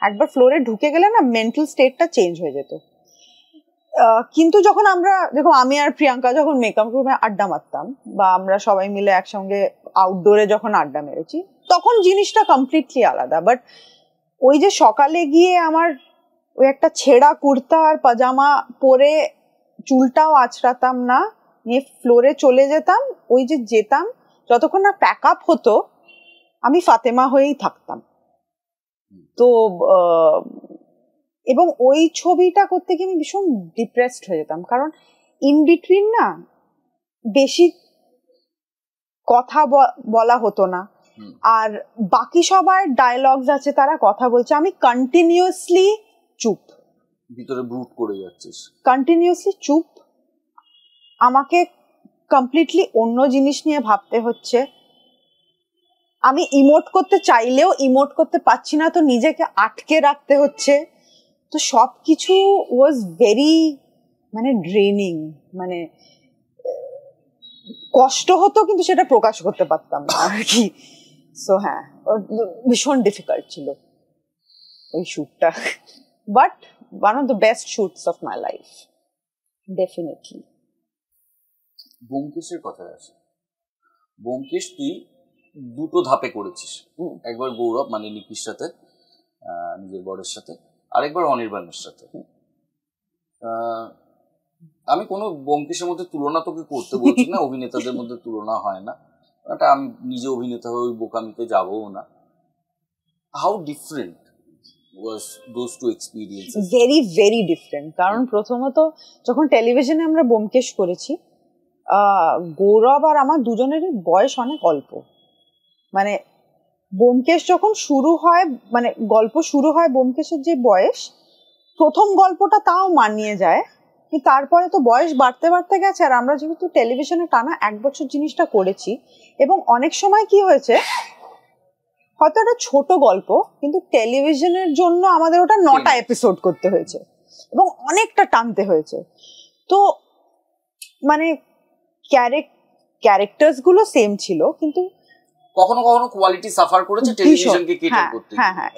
[SPEAKER 2] একবার ফ্লোরে ঢুকে গেলে না, মেন্টাল স্টেটটা চেঞ্জ হয়ে যেত। কিন্তু যখন আমি আর প্রিয়াঙ্কা যখন মেকআপ রুমে আড্ডা মারতাম, বা আমরা সবাই মিলে একসঙ্গে আউটডোরে যখন আড্ডা মেরেছি, তখন জিনিসটা কমপ্লিটলি আলাদা। বাট ওই যে সকালে গিয়ে আমার ওই একটা ছেঁড়া কুর্তা আর পাজামা পরে, চুলটাও আঁচড়াতাম না, নিয়ে ফ্লোরে চলে যেতাম, ওই যে যেতাম, যতক্ষণ না প্যাক আপ হতো আমি ফাতেমা হয়েই থাকতাম। তো এবং ওই ছবিটা করতে গিয়ে আমি ভীষণ ডিপ্রেসড হয়ে যেতাম, কারণ ইন বিটুইন না বেশি কথা বলা হতো না, আর বাকি সবার ডায়লগস আছে, তারা কথা বলছে, আমি কন্টিনিউয়াসলি চুপ,
[SPEAKER 1] ভিতরে ব্রুট করে যাচ্ছিস,
[SPEAKER 2] কন্টিনিউয়াসলি চুপ। আমাকে কমপ্লিটলি অন্য জিনিস নিয়ে ভাবতে হচ্ছে, আমি ইমোট করতে চাইলেও ইমোট করতে পারছি না, তো নিজেকে আটকে রাখতে হচ্ছে। তো সবকিছু ওয়াজ ভেরি মানে ড্রেনিং, মানে কষ্ট হতো কিন্তু সেটা প্রকাশ করতে পারতাম না আর কি। সো হ্যাঁ, ভীষণ ডিফিকাল্ট ছিল ওই শ্যুটটা, but one of the best shoots of my life definitely.
[SPEAKER 1] ব্যোমকেশের কথা আছে, ব্যোমকেশ তুই দুটো ধাপে করেছিস, একবার গৌরব মানে নিকির সাথে, নিজের বরের সাথে, আরেকবার অনির্বাণের সাথে। আমি কোনো ব্যোমকেশের মধ্যে তুলনা তোকে করতে বলছি না, অভিনেতাদের মধ্যে তুলনা হয় না, এটা আমি নিজে অভিনেতা হয়ে ওই বোকামিতে যাবও না। How different was those to experience?
[SPEAKER 2] Very very different. কারণ প্রথমত যখন টেলিভিশনে আমরা ব্যোমকেশ করেছি, গৌরব আর আমার দুজনেরই বয়স অনেক অল্প। মানে ব্যোমকেশ যখন শুরু হয়, মানে গল্প শুরু হয় ব্যোমকেশের যে বয়স, প্রথম গল্পটা তাও মানিয়ে যায়, কিন্তু তারপরে তো বয়স বাড়তে বাড়তে গেছে। আর আমরা যেহেতু টেলিভিশনে টানা 1 বছর জিনিসটা করেছি, এবং অনেক সময় কি হয়েছে, হয়তো একটা ছোট গল্প, কিন্তু টেলিভিশনের জন্য আমাদের ওটা 9টা এপিসোড করতে হয়েছে এবং অনেকটা টানতে হয়েছে। তো মানে ক্যারেক্টার্স গুলো সেম ছিল, কিন্তু
[SPEAKER 1] কখনো কখনো কোয়ালিটি সাফার করেছে টেলিভিশনকে কেটার করতে।
[SPEAKER 2] হ্যাঁ হ্যাঁ,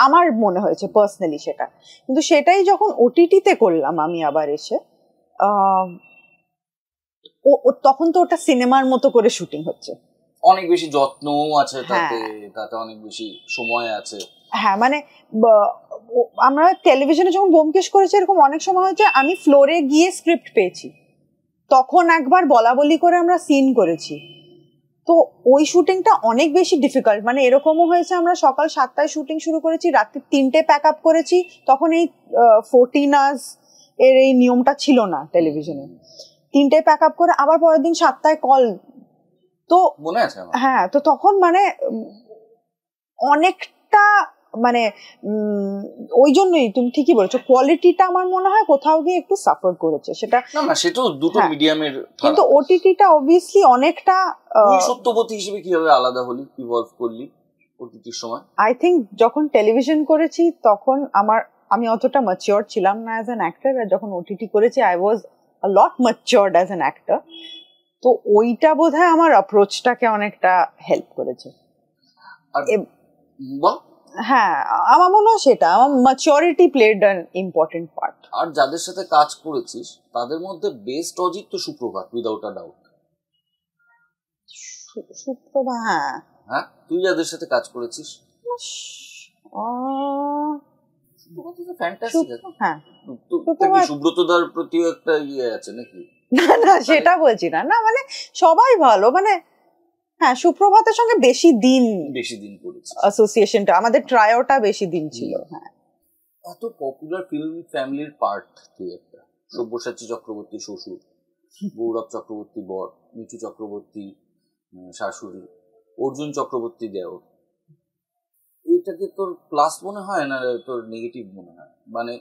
[SPEAKER 2] আমার মনে হয়েছে পার্সোনালি সেটা। কিন্তু সেটাই যখন ওটিটিতে করলাম আমি আবার এসে, তখন তো ওটা সিনেমার মতো করে শুটিং হচ্ছে,
[SPEAKER 1] অনেক বেশি যত্নও আছে তাতে, তাতে অনেক বেশি সময় আছে।
[SPEAKER 2] হ্যাঁ মানে আমরা টেলিভিশনে যখন ব্যোমকেশ করেছি, এরকম অনেক সময় হয়েছে আমি ফ্লোরে গিয়ে স্ক্রিপ্ট পেয়েছি, তখন একবার বলা বলি করে আমরা সিন করেছি। তো ওই শুটিংটা অনেক বেশি ডিফিকাল্ট। মানে এরকমও হয়েছে আমরা সকাল 7টায় শুটিং শুরু করেছি, রাত্রি 3টে প্যাক আপ করেছি। তখন এই 14 আওয়ার্স এর এই নিয়মটা ছিল না টেলিভিশনে। 3টে প্যাক আপ করে আবার পরের দিন 7টায় কল। তো
[SPEAKER 1] মনে আছে?
[SPEAKER 2] হ্যাঁ, তো তখন মানে অনেকটা মানে ওই জন্যই তুমি ঠিকই বলেছো, কোয়ালিটিটা আমার মনে হয় কোথাও গিয়ে একটু সাফার করেছে। সেটা
[SPEAKER 1] না, সেটাও দুটো মিডিয়ামের,
[SPEAKER 2] কিন্তু ওটিটিটা অবভিয়াসলি অনেকটা।
[SPEAKER 1] সত্যবতী হিসেবে কিভাবে আলাদা হলি, ইভলভ করলি ওটিটির সময়?
[SPEAKER 2] আই থিঙ্ক যখন টেলিভিশন করেছি তখন আমি অতটা ম্যাচিওর ছিলাম না অ্যাজ অ্যান অ্যাক্টর, আর যখন ওটিটি করেছি I was a lot matured as an actor. তো ওইটা বোধহয় আমার অ্যাপ্রোচটাকে অনেকটা হেল্প করেছে। হ্যাঁ, আমার মনে হয় সেটা, আমার maturity played an important part.
[SPEAKER 1] আর যাদের সাথে কাজ করেছিস তাদের মধ্যে বেস্ট অজিত তো সুপ্রভাত, উইদাউট আ ডাউট।
[SPEAKER 2] সুপ্রভাত, হ্যাঁ
[SPEAKER 1] হ্যাঁ, তুই যাদের সাথে কাজ করেছিস সুব্রতদার প্রতিও একটা ইয়ে আছে নাকি?
[SPEAKER 2] না সেটা বলছি না, না মানে সবাই ভালো, মানে হ্যাঁ সুপ্রভাতের সঙ্গে বেশি দিন
[SPEAKER 1] করেছি,
[SPEAKER 2] অ্যাসোসিয়েশনটা আমাদের ট্রায়োটা বেশি দিন ছিল। হ্যাঁ,
[SPEAKER 1] এত পপুলার ফিল্ম ফ্যামিলির পার্ট তুই একটা। সব্যসাচী চক্রবর্তী শ্বশুর, গৌরব চক্রবর্তী বর, মিঠু চক্রবর্তী শাশুড়ি, অর্জুন চক্রবর্তী দেওর। এটাকে তোর প্লাস মনে হয় না তোর নেগেটিভ মনে হয়? মানে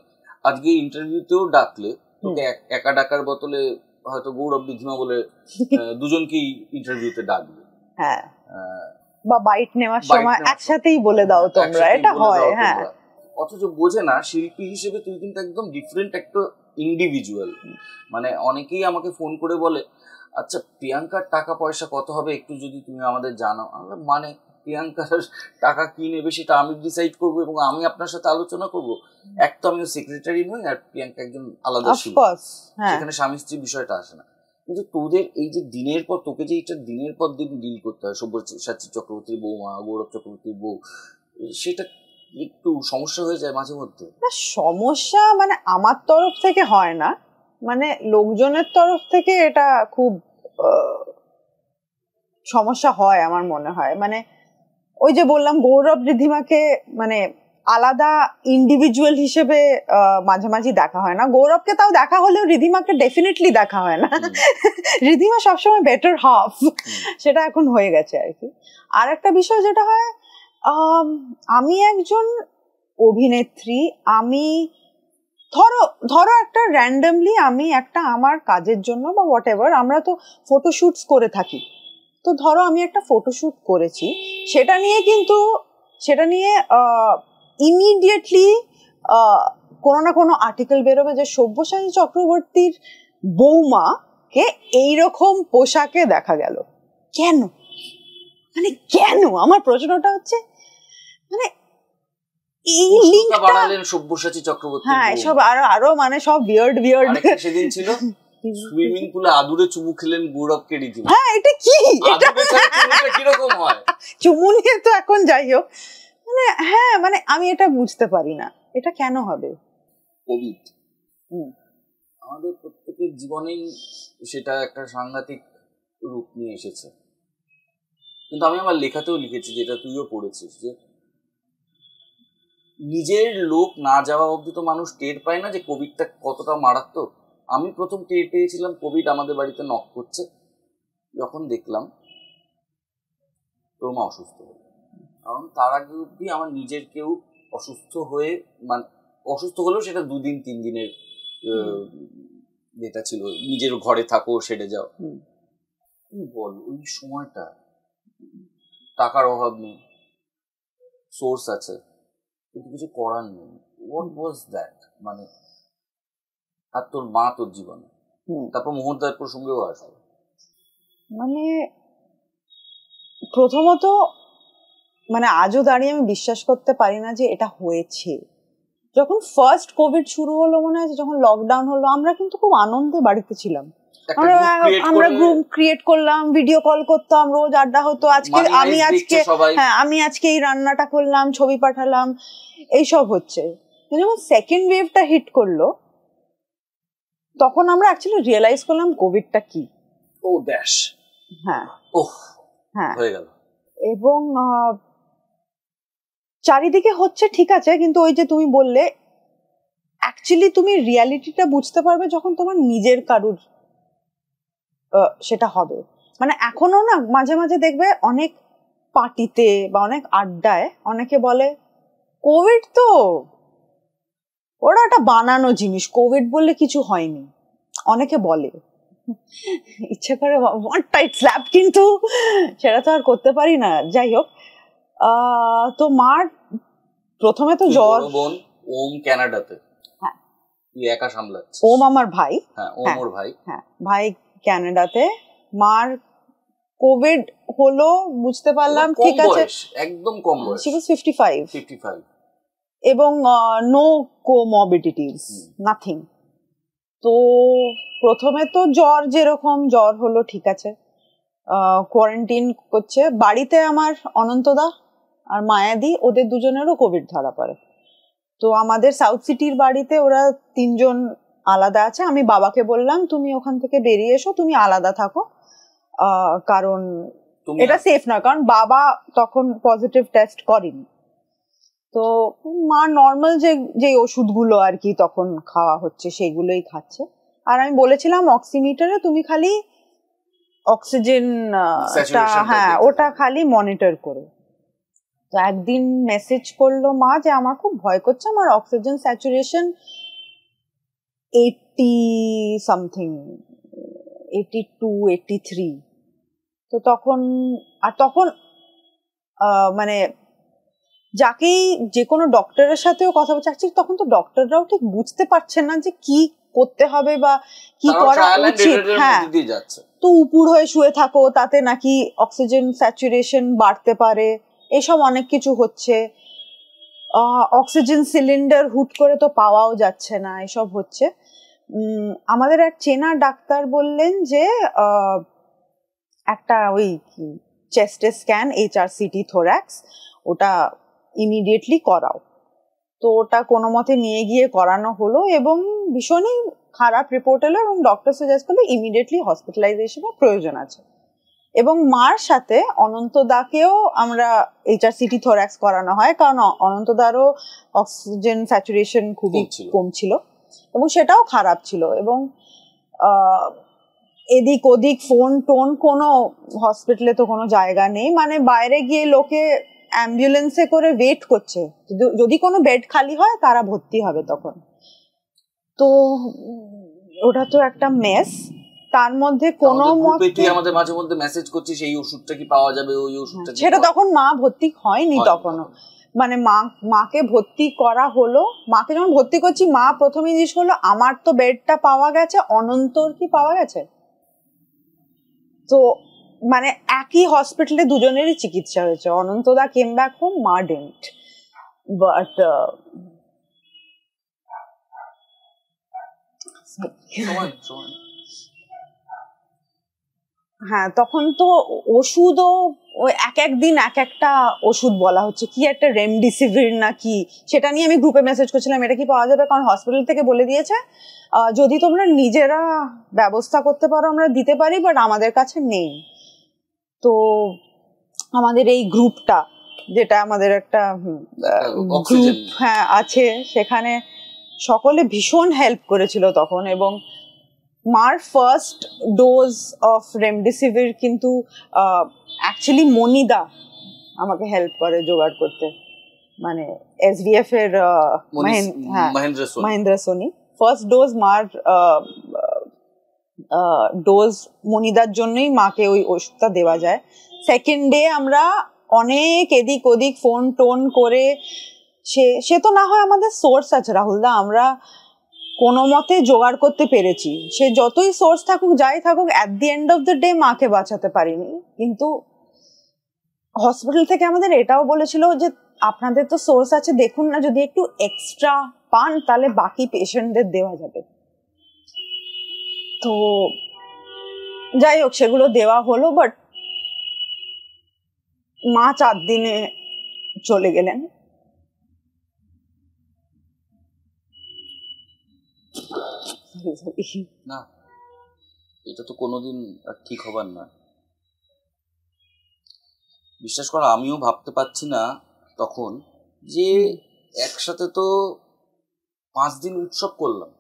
[SPEAKER 1] আজকে ইন্টারভিউতেও ডাকলে তোকে একা ডাকার বদলে হয়তো গৌরব রিধিমা বলে দুজনকেই ইন্টারভিউতে ডাকবে,
[SPEAKER 2] হ্যাঁ, বা বাইট নেওয়ার সময় একসাথেই বলে দাও তোমরা, এটা হয়। হ্যাঁ,
[SPEAKER 1] অথচ বোঝে না শিল্পী হিসেবে তুই কিন্তু একদম ডিফারেন্ট একটা ইন্ডিভিজুয়াল। মানে অনেকেই আমাকে ফোন করে বলে, আচ্ছা প্রিয়াঙ্কার টাকা পয়সা কত হবে একটু যদি তুমি আমাদের জানাও। আমরা মানে প্রিয়াঙ্কার টাকা কি নেবে সেটা আমি ডিসাইড করবো এবং আমি আপনার সাথে আলোচনা করবো? এক তো আমি সেক্রেটারি নই, আর প্রিয়াঙ্কা একজন আলাদা শিল্পী, সেখানে স্বামী স্ত্রী বিষয়টা আসে না। কিন্তু তোদের এই যে দিনের পর তোকে যে এটা দিনের পর দিন ডিল করতে হয়, সব্যসাচী চক্রবর্তীর বৌমা, গৌরব চক্রবর্তীর বউ, সেটা একটু সমস্যা হয়ে যায় মাঝে মধ্যে?
[SPEAKER 2] সমস্যা মানে আমার তরফ থেকে হয় না, মানে লোকজনের তরফ থেকে এটা খুব সমস্যা হয় আমার মনে হয়। মানে ওই যে বললাম গৌরব রিধিমাকে মানে আলাদা ইন্ডিভিজুয়াল হিসেবে মাঝে মাঝে দেখা হয় না। গৌরবকে তাও দেখা হলেও রিধিমাকে ডেফিনেটলি দেখা হয় না। রিধিমা সবসময় বেটার হাফ, সেটা এখন হয়ে গেছে আর কি। আর একটা বিষয় যেটা হয়, আমি একজন অভিনেত্রী, আমি ধরো একটা র্যান্ডমলি আমি একটা আমার কাজের জন্য বা হোয়াট এভার আমরা তো ফটোশুটস করে থাকি, তো ধরো আমি একটা ফটোশুট করেছি, সেটা নিয়ে ইমিডিয়েটলি কোনো না কোনো আর্টিকেল বেরোবে যে সব্যসাচী চক্রবর্তীর বৌমাকে এইরকম পোশাকে দেখা গেল। কেন, মানে কেন? আমার প্রশ্নটা হচ্ছে, মানে এই লিঙ্কটা
[SPEAKER 1] বাড়ালেন সব্যসাচী চক্রবর্তী।
[SPEAKER 2] হ্যাঁ, সব আরো মানে সব বিয়ার্ড
[SPEAKER 1] সেদিন ছিল সুইমিং পুলে আদুরে চুমু খেলেন গৌরবকে রীতি।
[SPEAKER 2] হ্যাঁ, এটা কি?
[SPEAKER 1] এটা কিরকম হয়?
[SPEAKER 2] চুমু নিয়ে তো এখন যাই হোক, মানে হ্যাঁ, মানে আমি এটা বুঝতে পারি না, এটা কেন হবে?
[SPEAKER 1] কোভিড আমাদের প্রত্যেকের জীবনেই সেটা একটা সাংঘাতিক রূপ নিয়ে এসেছে। কিন্তু আমি আমার লেখাতেও লিখেছি, যেটা তুইও পড়েছিস, যে নিজের লোক না যাওয়া অবধি তো মানুষ টের পায় না যে কোভিডটা কতটা মারাত্মক। আমি প্রথম টের পেয়েছিলাম কোভিড আমাদের বাড়িতে নক করছে যখন দেখলাম তোর মা অসুস্থ হলো। কারণ তার আগে অবধি আমার নিজের কেউ অসুস্থ হয়ে, মানে অসুস্থ হলেও সেটা 2 দিন 3 দিনের যেটা ছিল, নিজের ঘরে থাকো সেরে যাও। বল ওই সময়টা টাকার অভাব নেই, সোর্স আছে, কিন্তু কিছু করার নেই। হোয়াট ওয়াজ দ্যাট, মানে আর তোর মা তোর জীবনে, তারপর মুহূর্তের প্রসঙ্গেও আসবে।
[SPEAKER 2] মানে প্রথমত মানে আজও দাঁড়িয়ে আমি বিশ্বাস করতে পারি না যে এটা হয়েছে। যখন ফার্স্ট কোভিড শুরু হলো, মনে আছে যখন লকডাউন হলো, আমরা কিন্তু খুব আনন্দে বাড়িতে ছিলাম। আমরা গ্রুপ ক্রিয়েট করলাম, ভিডিও কল করতাম, রোজ আড্ডা হতো। আমি আজকে এই রান্নাটা করলাম, ছবি পাঠালাম, এইসব হচ্ছে। যখন সেকেন্ড ওয়েভটা হিট করলো, তখন আমরা অ্যাকচুয়ালি রিয়েলাইজ করলাম কোভিডটা কি।
[SPEAKER 1] ও ড্যাশ,
[SPEAKER 2] হ্যাঁ
[SPEAKER 1] হ্যাঁ হয়ে গেল।
[SPEAKER 2] এবং চারিদিকে হচ্ছে ঠিক আছে, কিন্তু ওই যে তুমি বললে, অ্যাকচুয়ালি তুমি রিয়ালিটিটা বুঝতে পারবে যখন তোমার নিজের কারুর সেটা হবে। মানে এখনো না মাঝে মাঝে দেখবে অনেক পার্টিতে বা অনেক আড্ডায় অনেকে বলে কোভিড তো ওরা একটা বানানো জিনিস, কোভিড বললে কিছু হয়নি, অনেকে বলে। ইচ্ছে করে ওয়ান টাইট স্ল্যাপ, কিন্তু সেটা তো আর করতে পারি না। যাই হোক, তো মার প্রথমে তো জ্বর।
[SPEAKER 1] বোন ওম ক্যানাডাতে, হ্যাঁ তুই একা সামলাচ্ছিস।
[SPEAKER 2] ওম আমার ভাই।
[SPEAKER 1] হ্যাঁ ওম ওর ভাই।
[SPEAKER 2] হ্যাঁ ভাই ক্যানাডাতে। মার কোভিড হলো, বুঝতে পারলাম ঠিক আছে,
[SPEAKER 1] একদম কম বয়স,
[SPEAKER 2] she was 55 এবং নো কোমরবিডিটিস, নাথিং। তো প্রথমে তো জ্বর, যেরকম জ্বর হলো ঠিক আছে, কোয়ারেন্টাইন করছে বাড়িতে। আমার অনন্তদা আর মায়াদি, ওদের দুজনেরও কোভিড ধরা পড়ে। তো আমাদের সাউথ সিটির বাড়িতে ওরা 3 জন আলাদা আছে। আমি বাবাকে বললাম তুমি ওখান থেকে বেরিয়ে এসো, তুমি আলাদা থাকো, কারণ এটা সেফ না। কারণ বাবা তখন পজিটিভ টেস্ট করেনি। তো মা নর্মাল যে ওষুধগুলো আর কি তখন খাওয়া হচ্ছে সেইগুলোই খাচ্ছে। আর আমি বলেছিলাম অক্সিমিটারে তুমি খালি অক্সিজেন, হ্যাঁ ওটা খালি মনিটর করো। তো একদিন মেসেজ করলো মা যে আমার খুব ভয় করছে, আমার অক্সিজেন স্যাচুরেশন 80 সামথিং, 82, 83। তো তখন মানে যাকেই যে কোনো ডক্টরের সাথেও কথা বলছে, অ্যাকচুয়ালি তখন তো ডক্টররাও ঠিক বুঝতে পারছেন না যে কি করতে হবে বা কি করা উচিত। হ্যাঁ, তো উপুড় হয়ে শুয়ে থাকো, তাতে নাকি অক্সিজেন স্যাচুরেশন বাড়তে পারে, এসব অনেক কিছু হচ্ছে। অক্সিজেন সিলিন্ডার হুট করে তো পাওয়াও যাচ্ছে না, এসব হচ্ছে। আমাদের এক চেনা ডাক্তার বললেন যে একটা ওই চেস্টে স্ক্যান, HRCT থোরাক্স, ওটা ইমিডিয়েটলি করাও। তো ওটা কোনো মতে নিয়ে গিয়ে করানো হলো এবং ভীষণই খারাপ রিপোর্ট এলো এবং ডক্টর সাজেস্ট করলো ইমিডিয়েটলি হসপিটালাইজেশনের প্রয়োজন আছে। এবং মার সাথে অনন্তদাকেও আমরা HRCT থোরাক্স করানো হয়, কারণ অনন্তদারও অক্সিজেন স্যাচুরেশন খুবই কম ছিল এবং সেটাও খারাপ ছিল। এবং এদিক ওদিক ফোন টোন, কোনো হসপিটালে তো কোনো জায়গা নেই, মানে বাইরে গিয়ে লোকে অ্যাম্বুলেন্সে করে ওয়েট করছে, যদি কোনো বেড খালি হয় তারা ভর্তি হবে তখন। তো ওটা তো একটা মেস। তার মধ্যে কোনো
[SPEAKER 1] মতে তুই আমাদের মাঝে মধ্যে মেসেজ করছিস এই ওষুধটা কি পাওয়া যাবে, ওই ওষুধটা
[SPEAKER 2] সেটা তখন মা ভর্তি হয়নি তখনও, মানে মাকে ভর্তি করা হলো। মাকে যখন ভর্তি করছি মা প্রথমে জিজ্ঞেস করলো আমার তো বেডটা পাওয়া গেছে, অনন্তর কি পাওয়া গেছে? তো মানে একই হসপিটালে দুজনেরই চিকিৎসা হয়েছে। অনন্তদা কেম ব্যাক হোম, মা ডেন্ট। বাট হ্যাঁ, তখন তো ওষুধও এক একদিন এক একটা ওষুধ বলা হচ্ছে, কি একটা রেমডিসিভির না কি, সেটা নিয়ে আমি গ্রুপে মেসেজ করছিলাম এটা কি পাওয়া যাবে, কারণ হসপিটাল থেকে বলে দিয়েছে যদি তোমরা নিজেরা ব্যবস্থা করতে পারো আমরা দিতে পারি, বাট আমাদের কাছে নেই। তো আমাদের এই গ্রুপটা, যেটা আমাদের একটা গ্রুপ হ্যাঁ আছে, সেখানে সকলে ভীষণ হেল্প করেছিল তখন। এবং মার ফার্স্ট ডোজ অফ রেমডেসিভির কিন্তু অ্যাকচুয়ালি মনিদা আমাকে হেল্প করে জোগাড় করতে, মানে এসডিএফ এর মহেন্দ্র সোনি। ফার্স্ট ডোজ মার ডোজ মনিদার জন্যই মাকে ওই ওষুধটা দেওয়া যায়। সেকেন্ড ডে আমরা অনেক এদিক ওদিক ফোন টোন করে, সে তো না হয় আমাদের সোর্স আছে রাহুলদা, আমরা কোনো মতে জোগাড় করতে পেরেছি। সে যতই সোর্স থাকুক যাই থাকুক, at the end of the day মাকে বাঁচাতে পারিনি। কিন্তু হসপিটাল থেকে আমাদের এটাও বলেছিল যে আপনাদের তো সোর্স আছে, দেখুন না যদি একটু এক্সট্রা পান তাহলে বাকি পেশেন্টদের দেওয়া যাবে। তো যাই হোক সেগুলো দেওয়া হলো, বাট মা 4 দিনে চলে গেলেন।
[SPEAKER 1] না, এটা তো কোনোদিন ঠিক হবার না। বিশ্বাস করো আমিও ভাবতে পারছি না তখন যে একসাথে তো 5 দিন উৎসব করলাম,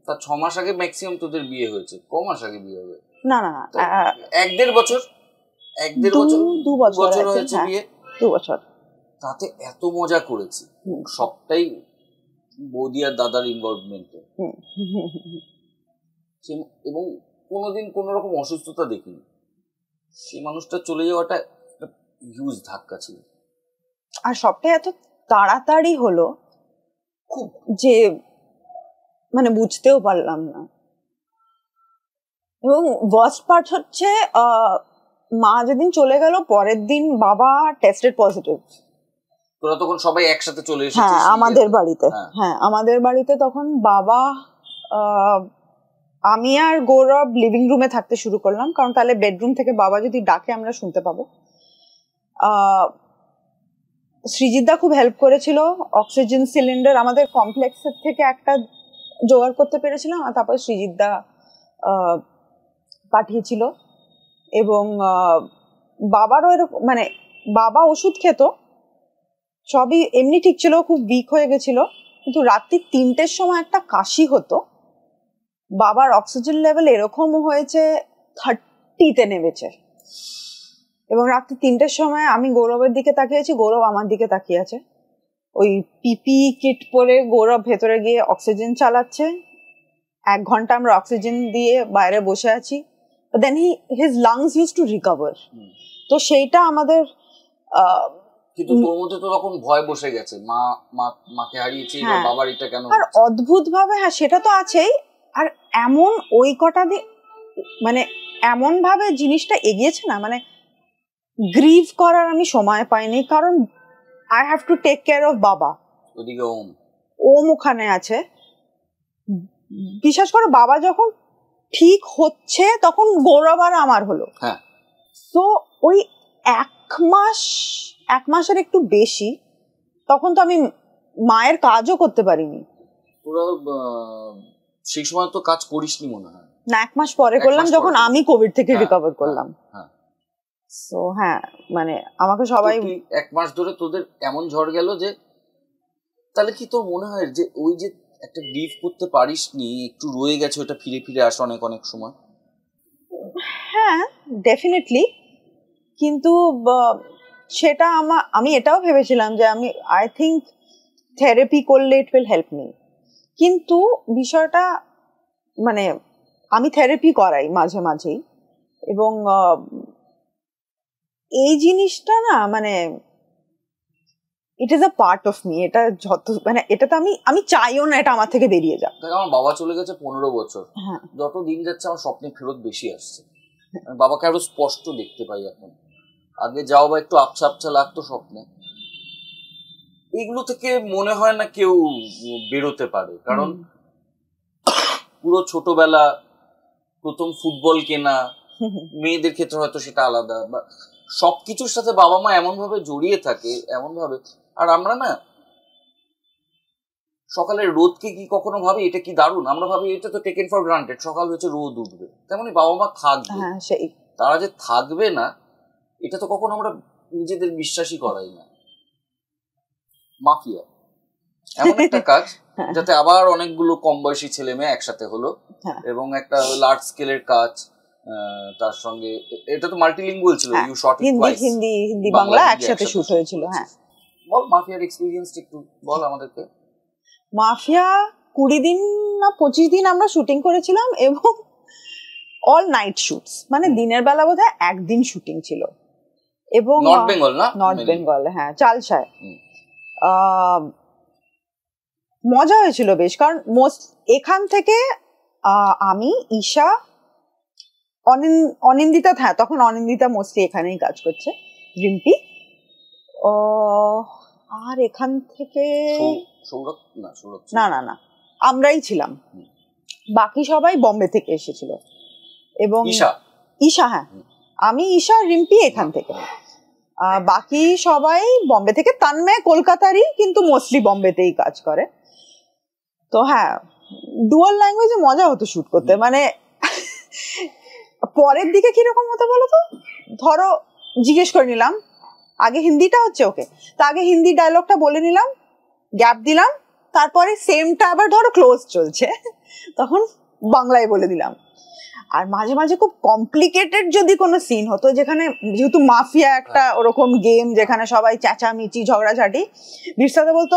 [SPEAKER 1] তা 6 মাস আগে ম্যাক্সিমাম তোদের বিয়ে হয়েছে, ক মাস আগে বিয়ে হবে?
[SPEAKER 2] না না
[SPEAKER 1] 1-1.5 বছর,
[SPEAKER 2] 2 বছর
[SPEAKER 1] হয়েছে বিয়ে।
[SPEAKER 2] 2 বছর।
[SPEAKER 1] তাতে এত মজা করেছি, সবটাই বৌদি আর দাদার ইনভলভমেন্টে, এবং কোনোদিন কোনো রকম অসুস্থতা দেখিনি। সেই মানুষটা চলে যাওয়াটা একটা হিউজ ধাক্কা ছিল।
[SPEAKER 2] আর সবটাই এত তাড়াতাড়ি হলো খুব, যে মানে বুঝতেও পারলাম না। এবং ওয়ার্স্ট পার্ট হচ্ছে মা যেদিন চলে গেল পরের দিন বাবা টেস্টেড পজিটিভ।
[SPEAKER 1] তোরা তখন সবাই একসাথে চলে এসেছিস?
[SPEAKER 2] হ্যাঁ, আমাদের বাড়িতে। হ্যাঁ, আমাদের বাড়িতে তখন বাবা, আমি আর গৌরব লিভিং রুমে থাকতে শুরু করলাম, কারণ তাহলে বেডরুম থেকে বাবা যদি ডাকে আমরা শুনতে পাবো। সৃজিতদা খুব হেল্প করেছিল, অক্সিজেন সিলিন্ডার আমাদের কমপ্লেক্সের থেকে একটা জোগাড় করতে পেরেছিলাম, আর তারপর সৃজিতদা পাঠিয়েছিল। এবং বাবারও এরকম, মানে বাবা ওষুধ খেত, সবই এমনি ঠিক ছিল, খুব উইক হয়ে গেছিল, কিন্তু রাত্রি 3টের সময় একটা কাশি হতো। বাবার অক্সিজেন লেভেল এরকম হয়েছে 30-তে নেমেছে। এবং রাত্রি 3টের সময় আমি গৌরবের দিকে তাকিয়েছি, গৌরব আমার দিকে তাকিয়ে আছে। ওই পিপি কিট পরে গৌরব ভেতরে গিয়ে অক্সিজেন চালাচ্ছে। 1 ঘন্টা আমরা অক্সিজেন দিয়ে বাইরে বসে আছি। Then his lungs use to recover. তো সেইটা আমাদের,
[SPEAKER 1] কিন্তু তোর মধ্যে তো তখন ভয় বসে গেছে, মাকে হারিয়েছি, বাবার এটা কেন?
[SPEAKER 2] আর অদ্ভুত ভাবে, হ্যাঁ সেটা তো আছেই। আর এমন ওই কটা দিন মানে এমন ভাবে জিনিসটা এগিয়েছে না, মানে গ্রিভ করার আমি সময় পাইনি, কারণ I have to take care of বাবা।
[SPEAKER 1] ওদিকে
[SPEAKER 2] ওম ওখানে আছে। বিশ্বাস করো বাবা যখন ঠিক হচ্ছে তখন গৌরব আর আমার হলো।
[SPEAKER 1] হ্যাঁ,
[SPEAKER 2] তো ওই 1 মাসের একটু বেশি, তখন তো আমি মায়ের কাজও করতে পারিনি।
[SPEAKER 1] তোরা সেই সময় তো কাজ করিসনি মনে হয়?
[SPEAKER 2] না, 1 মাস পরে করলাম, যখন আমি কোভিড থেকে রিকভার করলাম। সো হ্যাঁ, মানে আমাকে সবাই
[SPEAKER 1] 1 মাস ধরে তোদের এমন ঝড় গেল যে, তাহলে কি তোর মনে হয় যে ওই যে একটা গ্রিভ করতে পারিসনি, একটু রয়ে গেছে, ওটা ফিরে ফিরে আসে অনেক সময়?
[SPEAKER 2] হ্যাঁ, ডেফিনেটলি। কিন্তু সেটা আমি এটাও ভেবেছিলাম যে আই থিঙ্ক থেরাপি করলে ইট উইল হেল্প মি। কিন্তু বিষয়টা মানে আমি থেরাপি করাই মাঝে মাঝেই, এবং এই জিনিসটা না মানে it is a part of me. এটা যত মানে এটা তো আমি চাইও না এটা আমার থেকে বেরিয়ে যাক।
[SPEAKER 1] আমার বাবা চলে গেছে 15 বছর, যত দিন যাচ্ছে আমার স্বপ্নে ফেরত বেশি আসছে। বাবাকে আরো স্পষ্ট দেখতে পাই এখন। আগে যাও বা একটু আবছা আবছা লাগতো স্বপ্নে, এগুলো থেকে মনে হয় না কেউ বেরোতে পারে। কারণ পুরো ছোটবেলা প্রথম ফুটবল কেনা, মেয়েদের ক্ষেত্রে হয়তো সেটা আলাদা, বা সবকিছুর সাথে বাবা মা এমন ভাবে জড়িয়ে থাকে, এমন ভাবে। আর আমরা না সকালের রোদকে কি কখনো ভাবি এটা কি দারুণ? আমরা ভাবি এটা তো টেকেন ফর গ্রান্টেড, সকাল হয়েছে রোদ উঠবে। তেমনি বাবা মা থাকবে, তারা যে থাকবে না এটা তো কখনো আমরা নিজেদের বিশ্বাসই করাই না। মাফিয়া এমন একটা কাজ যাতে আবার অনেকগুলো কম বয়সী ছেলে মেয়ে একসাথে হলো, এবং একটা লার্জ স্কেলের কাজ। তার সঙ্গে এটা তো মাল্টিলিঙ্গুয়াল ছিল, you shot it twice,
[SPEAKER 2] Hindi Bangla একসাথে শুট হয়েছিল। হ্যাঁ,
[SPEAKER 1] বল মাফিয়ার এক্সপেরিয়েন্স একটু বল আমাদেরকে।
[SPEAKER 2] মাফিয়া 20 দিন না 25 দিন আমরা শুটিং করেছিলাম, এবং অল নাইট শুটস, মানে দিনের বেলা বোধহয় একদিন শুটিং ছিল। এবং
[SPEAKER 1] নর্থ বেঙ্গল না?
[SPEAKER 2] নর্থ বেঙ্গল, হ্যাঁ, চালসায়। মজা হয়েছিল বেশ, কারণ এখান থেকে আমি, ঈশা, অনিন্দিতা, হ্যাঁ তখন অনিন্দিতা মোস্টলি এখানেই কাজ করছে, রিম্পি, আর এখান থেকে না না না আমরাই ছিলাম, বাকি সবাই বম্বে থেকে এসেছিল। এবং ঈশা, হ্যাঁ আমি, ঈশা, রিম্পি এখান থেকে, বাকি সবাই বম্বে থেকে। তানময় কলকাতারই, কিন্তু মোস্টলি বম্বেতেই কাজ করে। তো হ্যাঁ, ডুয়াল ল্যাঙ্গুয়েজে মজা হতো শুট করতে। মানে পরের দিকে কিরকম হতো বলো তো, ধরো জিজ্ঞেস করে নিলাম আগে হিন্দিটা হচ্ছে, ওকে, তো আগে হিন্দি ডায়লগটা বলে নিলাম, গ্যাপ দিলাম, তারপরে সেমটা আবার ধরো ক্লোজ চলছে, তখন বাংলায় বলে দিলাম। আর মাঝে মাঝে খুব কমপ্লিকেটেড যদি কোনো সিন হতো, যেখানে যেহেতু মাফিয়া একটা ওরকম গেম যেখানে সবাই চেঁচামেচি ঝগড়াঝাটি, বিরসাদা বলতো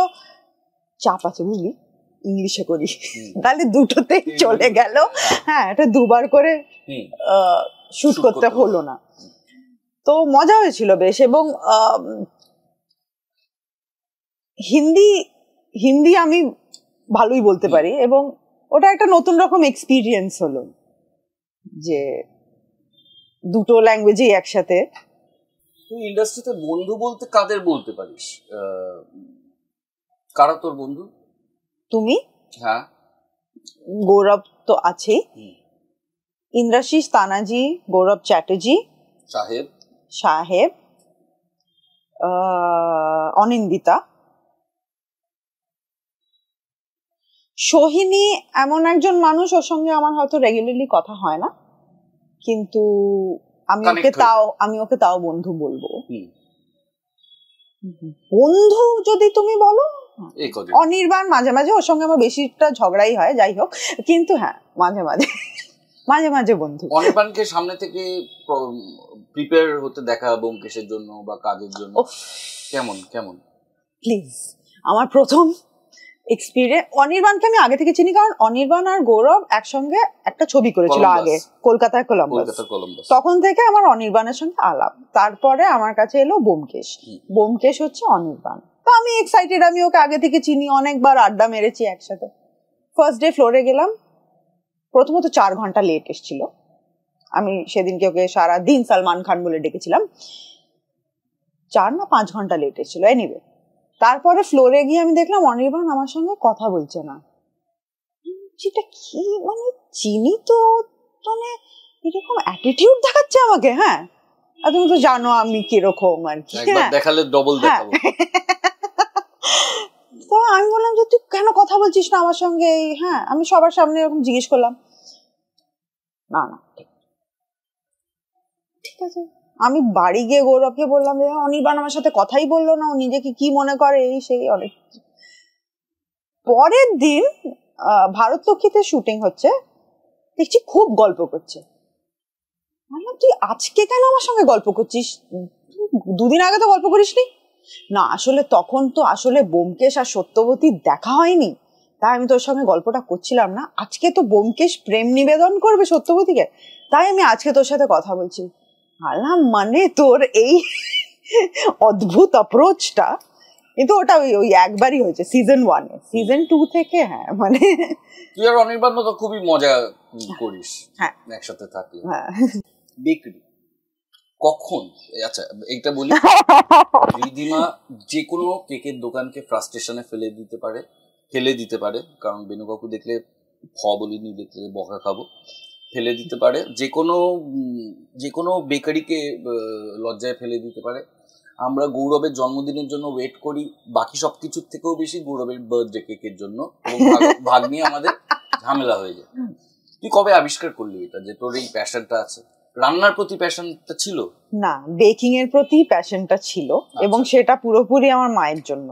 [SPEAKER 2] চাপ আছে বুঝলি, ইংলিশে করি, তাহলে দুটোতে চলে গেল। হ্যাঁ, এটা দুবার করে শুট করতে হলো না। তো মজা হয়েছিল বেশ। এবং হিন্দি আমি ভালোই বলতে পারি, এবং ওটা একটা নতুন রকম এক্সপিরিয়েন্স হলো যে দুটো ল্যাঙ্গুয়েজই একসাথে।
[SPEAKER 1] তুই ইন্ডাস্ট্রিতে বন্ধু বলতে কাদের বলতে পারিস? কারা তোর বন্ধু?
[SPEAKER 2] তুমি?
[SPEAKER 1] হ্যাঁ,
[SPEAKER 2] গৌরব তো আছেই, ইন্দ্রাশিস, তানাজি, গৌরব চ্যাটার্জি, সাহেব, অনিন্দিতা, সোহিনী এমন একজন মানুষ, ওর সঙ্গে আমার হয়তো রেগুলারলি কথা হয় না, কিন্তু আমি ওকে তাও বন্ধু বলবো। বন্ধু যদি তুমি বলো, অনির্বাণ মাঝে মাঝে, ওর সঙ্গে আমার বেশিটা ঝগড়াই হয়, যাই হোক, কিন্তু হ্যাঁ মাঝে মাঝে বন্ধু।
[SPEAKER 1] অনির্বাণকে সামনে থেকে প্রিপেয়ার হতে দেখা ব্যোমকেশের জন্য বা কাজের জন্য কেমন
[SPEAKER 2] প্লিজ। আমার প্রথম এক্সপিরিয়েন্স, অনির্বাণকে আমি আগে থেকে চিনি, কারণ অনির্বাণ আর গৌরব একসঙ্গে একটা ছবি করেছিল আগে কলকাতায়, কলম্বাস। তখন থেকে আমার অনির্বাণের সঙ্গে আলাপ। তারপরে আমার কাছে এলো ব্যোমকেশ হচ্ছে অনির্বাণ। তো আমি এক্সাইটেড, আমি ওকে আগে থেকে চিনি, অনেকবার আড্ডা মেরেছি একসাথে। ফার্স্ট ডে ফ্লোরে গেলাম, প্রথমত 4 ঘন্টা লেট এসেছিল। আমি সেদিনকে ওকে সারা দিন সালমান খান বলে ডেকেছিলাম, 4 না 5 ঘন্টা লেট এসেছিল। এনিওয়ে, তারপরে ফ্লোরে গিয়ে আমি দেখলাম অনির্বাণ আমার সঙ্গে কথা বলছে না। যেটা কি মানে চিনি তো, মানে এরকম অ্যাটিটিউড দেখাচ্ছে আমাকে। হ্যাঁ, আর তুমি তো জানো আমি কিরকম আর কি,
[SPEAKER 1] দেখালে ডবল দেখাবো।
[SPEAKER 2] তো আমি বললাম যে তুই কেন কথা বলছিস না আমার সঙ্গে? হ্যাঁ, আমি সবার সামনে এরকম জিজ্ঞেস করলাম। না ঠিক আছে। আমি বাড়ি গিয়ে গৌরবকে বললাম যে অনির্বাণ আমার সাথে কথাই বললো না, ও নিজেকে কি মনে করে, এই সেই অনেক। পরের দিন ভারতলক্ষ্মীতে শুটিং হচ্ছে, দেখছি খুব গল্প করছে। বললাম তুই আজকে কেন আমার সঙ্গে গল্প করছিস? 2 দিন আগে তো গল্প করিসনি। না আসলে তখন তো আসলে ব্যোমকেশ আর সত্যবতীর দেখা হয়নি, তাই আমি তোর সঙ্গে গল্পটা করছিলাম না, আজকে তো ব্যোমকেশ প্রেম নিবেদন করবে সত্যবতীকে, তাই আমি আজকে তোর সাথে কথা বলছি। আল্লাহ, মানে তোর এই অদ্ভুত অ্যাপ্রোচটা, কিন্তু ওটা ওই একবারই হয়েছে সিজন 1 এ। সিজন 2 থেকে হ্যাঁ মানে
[SPEAKER 1] তুই আর অনির্বাণ তো খুবই মজা করিস একসাথে থাকলে। বেকারি কখন, আচ্ছা এইটা বলি, রিধিমা যে কোনো কেকের দোকানকে ফ্রাস্ট্রেশনে ফেলে দিতে পারে, কারণ বেনু কাকু দেখলে বলিনি, দেখলে বকা খাবো, ফেলে দিতে পারে, যে কোনো বেকারিকে লজ্জায় ফেলে দিতে পারে। আমরা গৌরবের জন্মদিনের জন্য ওয়েট করি বাকি সবকিছুর থেকেও বেশি গৌরবের বার্থডে কেকের জন্য, ভাগ নিয়ে আমাদের ঝামেলা হয়ে যায়। তুই কবে আবিষ্কার করলি এটা যে তোর এই প্যাশনটা আছে? রান্নার প্রতি প্যাশনটা ছিল
[SPEAKER 2] না, বেকিং এর প্রতি প্যাশনটা ছিল, এবং সেটা পুরোপুরি আমার মায়ের জন্য।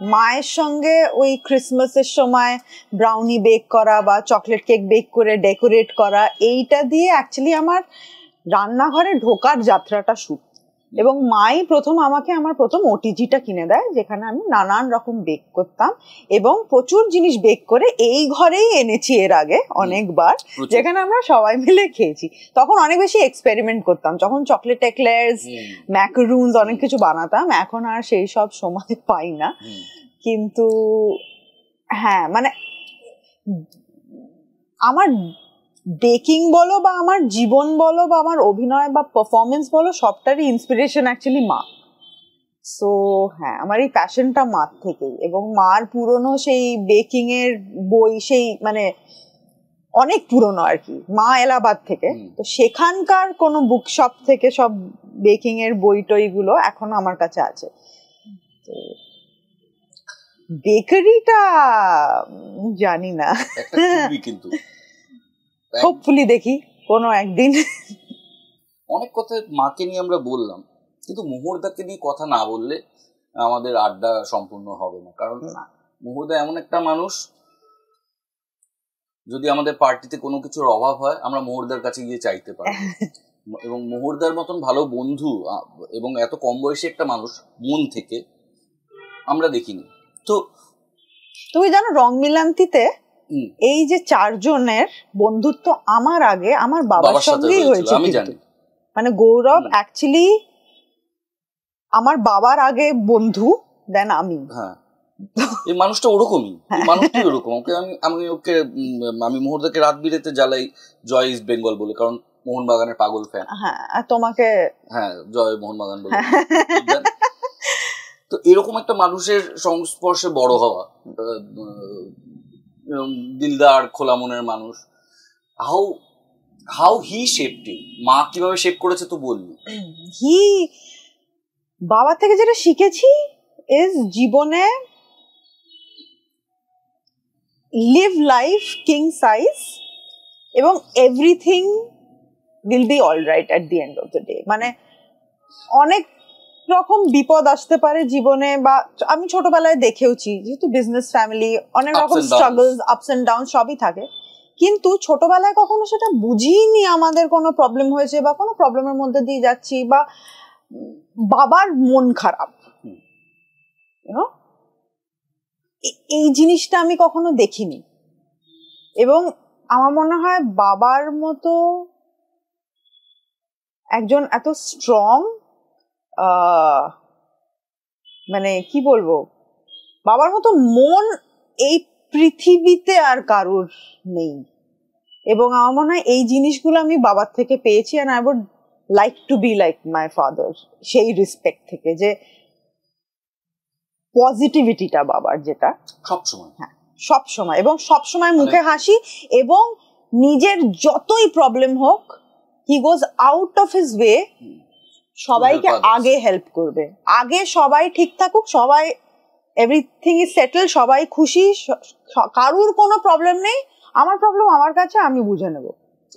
[SPEAKER 2] মায়ের সঙ্গে ওই ক্রিসমাসের সময় ব্রাউনি বেক করা বা চকলেট কেক বেক করে ডেকোরেট করা, এইটা দিয়ে অ্যাকচুয়ালি আমার রান্নাঘরে ঢোকার যাত্রাটা শুরু। এবং মাই প্রথম আমাকে আমার প্রথম ওটিজিটা কিনে দেয়, যেখানে আমি নানান রকম বেক করতাম এবং প্রচুর জিনিস বেক করে এই ঘরেই এনেছি এর আগে অনেকবার, যেখানে আমরা সবাই মিলে খেয়েছি। তখন অনেক বেশি এক্সপেরিমেন্ট করতাম, যখন চকলেট এক্লেয়ার্স, ম্যাকারুনস অনেক কিছু বানাতাম। এখন আর সেই সব সময় পাই না, কিন্তু হ্যাঁ মানে আমার বেকিং বলো বা আমার জীবন বলো বা আমার অভিনয় বা পারফরমেন্স বলো, সবটারই ইন্সপিরেশন অ্যাকচুয়ালি মা। সো হ্যাঁ, আমার এই প্যাশনটা মার থেকেই, এবং মার পুরনো সেই বেকিং এর বই, সেই মানে অনেক পুরনো আর কি, মা এলাহাবাদ থেকে, তো সেখানকার কোনো বুকশপ থেকে সব বেকিং এর বই টইগুলো এখনো আমার কাছে আছে। তো বেকারিটা জানি না,
[SPEAKER 1] কিন্তু
[SPEAKER 2] হোপফুলি দেখি কোনো একদিন।
[SPEAKER 1] অনেক কথা মাকে নিয়ে আমরা বললাম, কিন্তু মুহুর্দাকে নিয়ে কথা না বললে আমাদের আড্ডা সম্পূর্ণ হবে না। কারণ মুহুর্দা এমন একটা মানুষ, যদি আমাদের পার্টিতে কোনো কিছুর অভাব হয় আমরা মুহুর্দার কাছে গিয়ে চাইতে পারি, এবং মুহুর্দার মতন ভালো বন্ধু এবং এত কম বয়সী একটা মানুষ মন থেকে আমরা দেখিনি। তো
[SPEAKER 2] তুমি জানো রং মিলান্তিতে এই যে 4 জনের বন্ধুত্ব আমার আগে আমার বাবার সঙ্গেই হয়েছে।
[SPEAKER 1] আমি জানি,
[SPEAKER 2] মানে গৌরব অ্যাকচুয়ালি আমার বাবার আগে বন্ধু, দেন আমি।
[SPEAKER 1] হ্যাঁ, এই মানুষটা ওরকমই, মানুষটা ওরকম। আমি মুহুর্দাকে রাত বিরেতে জ্বালাই জয় ইস্ট বেঙ্গল বলে, কারণ মোহনবাগানের পাগল ফ্যান।
[SPEAKER 2] হ্যাঁ, তোমাকে
[SPEAKER 1] হ্যাঁ জয় মোহনবাগান বলে। তো এরকম একটা মানুষের সংস্পর্শে বড় হওয়া, দিলদার খোলা মনের মানুষ, হাউ হি শেপড ইউ, মা কিভাবে শেপ করেছে তো বললি।
[SPEAKER 2] বাবা থেকে যেটা শিখেছি ইজ জীবনে লিভ লাইফ কিং সাইজ, এবং everything will be all right at the end of the day. মানে অনেক রকম বিপদ আসতে পারে জীবনে, বা আমি ছোটবেলায় দেখেওছি, যেহেতু বিজনেস ফ্যামিলি, অনেক রকম স্ট্রাগলস, আপস এন্ড ডাউন সবই থাকে, কিন্তু ছোটবেলায় কখনো সেটা বুঝিনি আমাদের কোনো প্রবলেম হয়েছে বা কোনো প্রবলেমের মধ্যে দিয়ে যাচ্ছি, বা বাবার মন খারাপ, এই জিনিসটা আমি কখনো দেখিনি। এবং আমার মনে হয় বাবার মতো একজন এত স্ট্রং, মানে কি বলবো, বাবার মতো মন এই পৃথিবীতে আর কারোর নেই। এবং আমার মনে হয় এই জিনিসগুলো আমি বাবার থেকে পেয়েছি, and I would like to be like my father, সেই রেসপেক্ট থেকে, যে পজিটিভিটিটা বাবার, যেটা
[SPEAKER 1] সবসময়,
[SPEAKER 2] হ্যাঁ সবসময়, এবং সবসময় মুখে হাসি, এবং নিজের যতই প্রবলেম হোক he goes out of his way সবাইকে আগে হেল্প করবে, আগে সবাই ঠিক থাকুক, সবাই এভরিথিং ইজ সেটেল, সবাই খুশি, কারুর কোনো প্রবলেম নেই, আমার প্রবলেম আমার কাছে, আমি বুঝে নেব,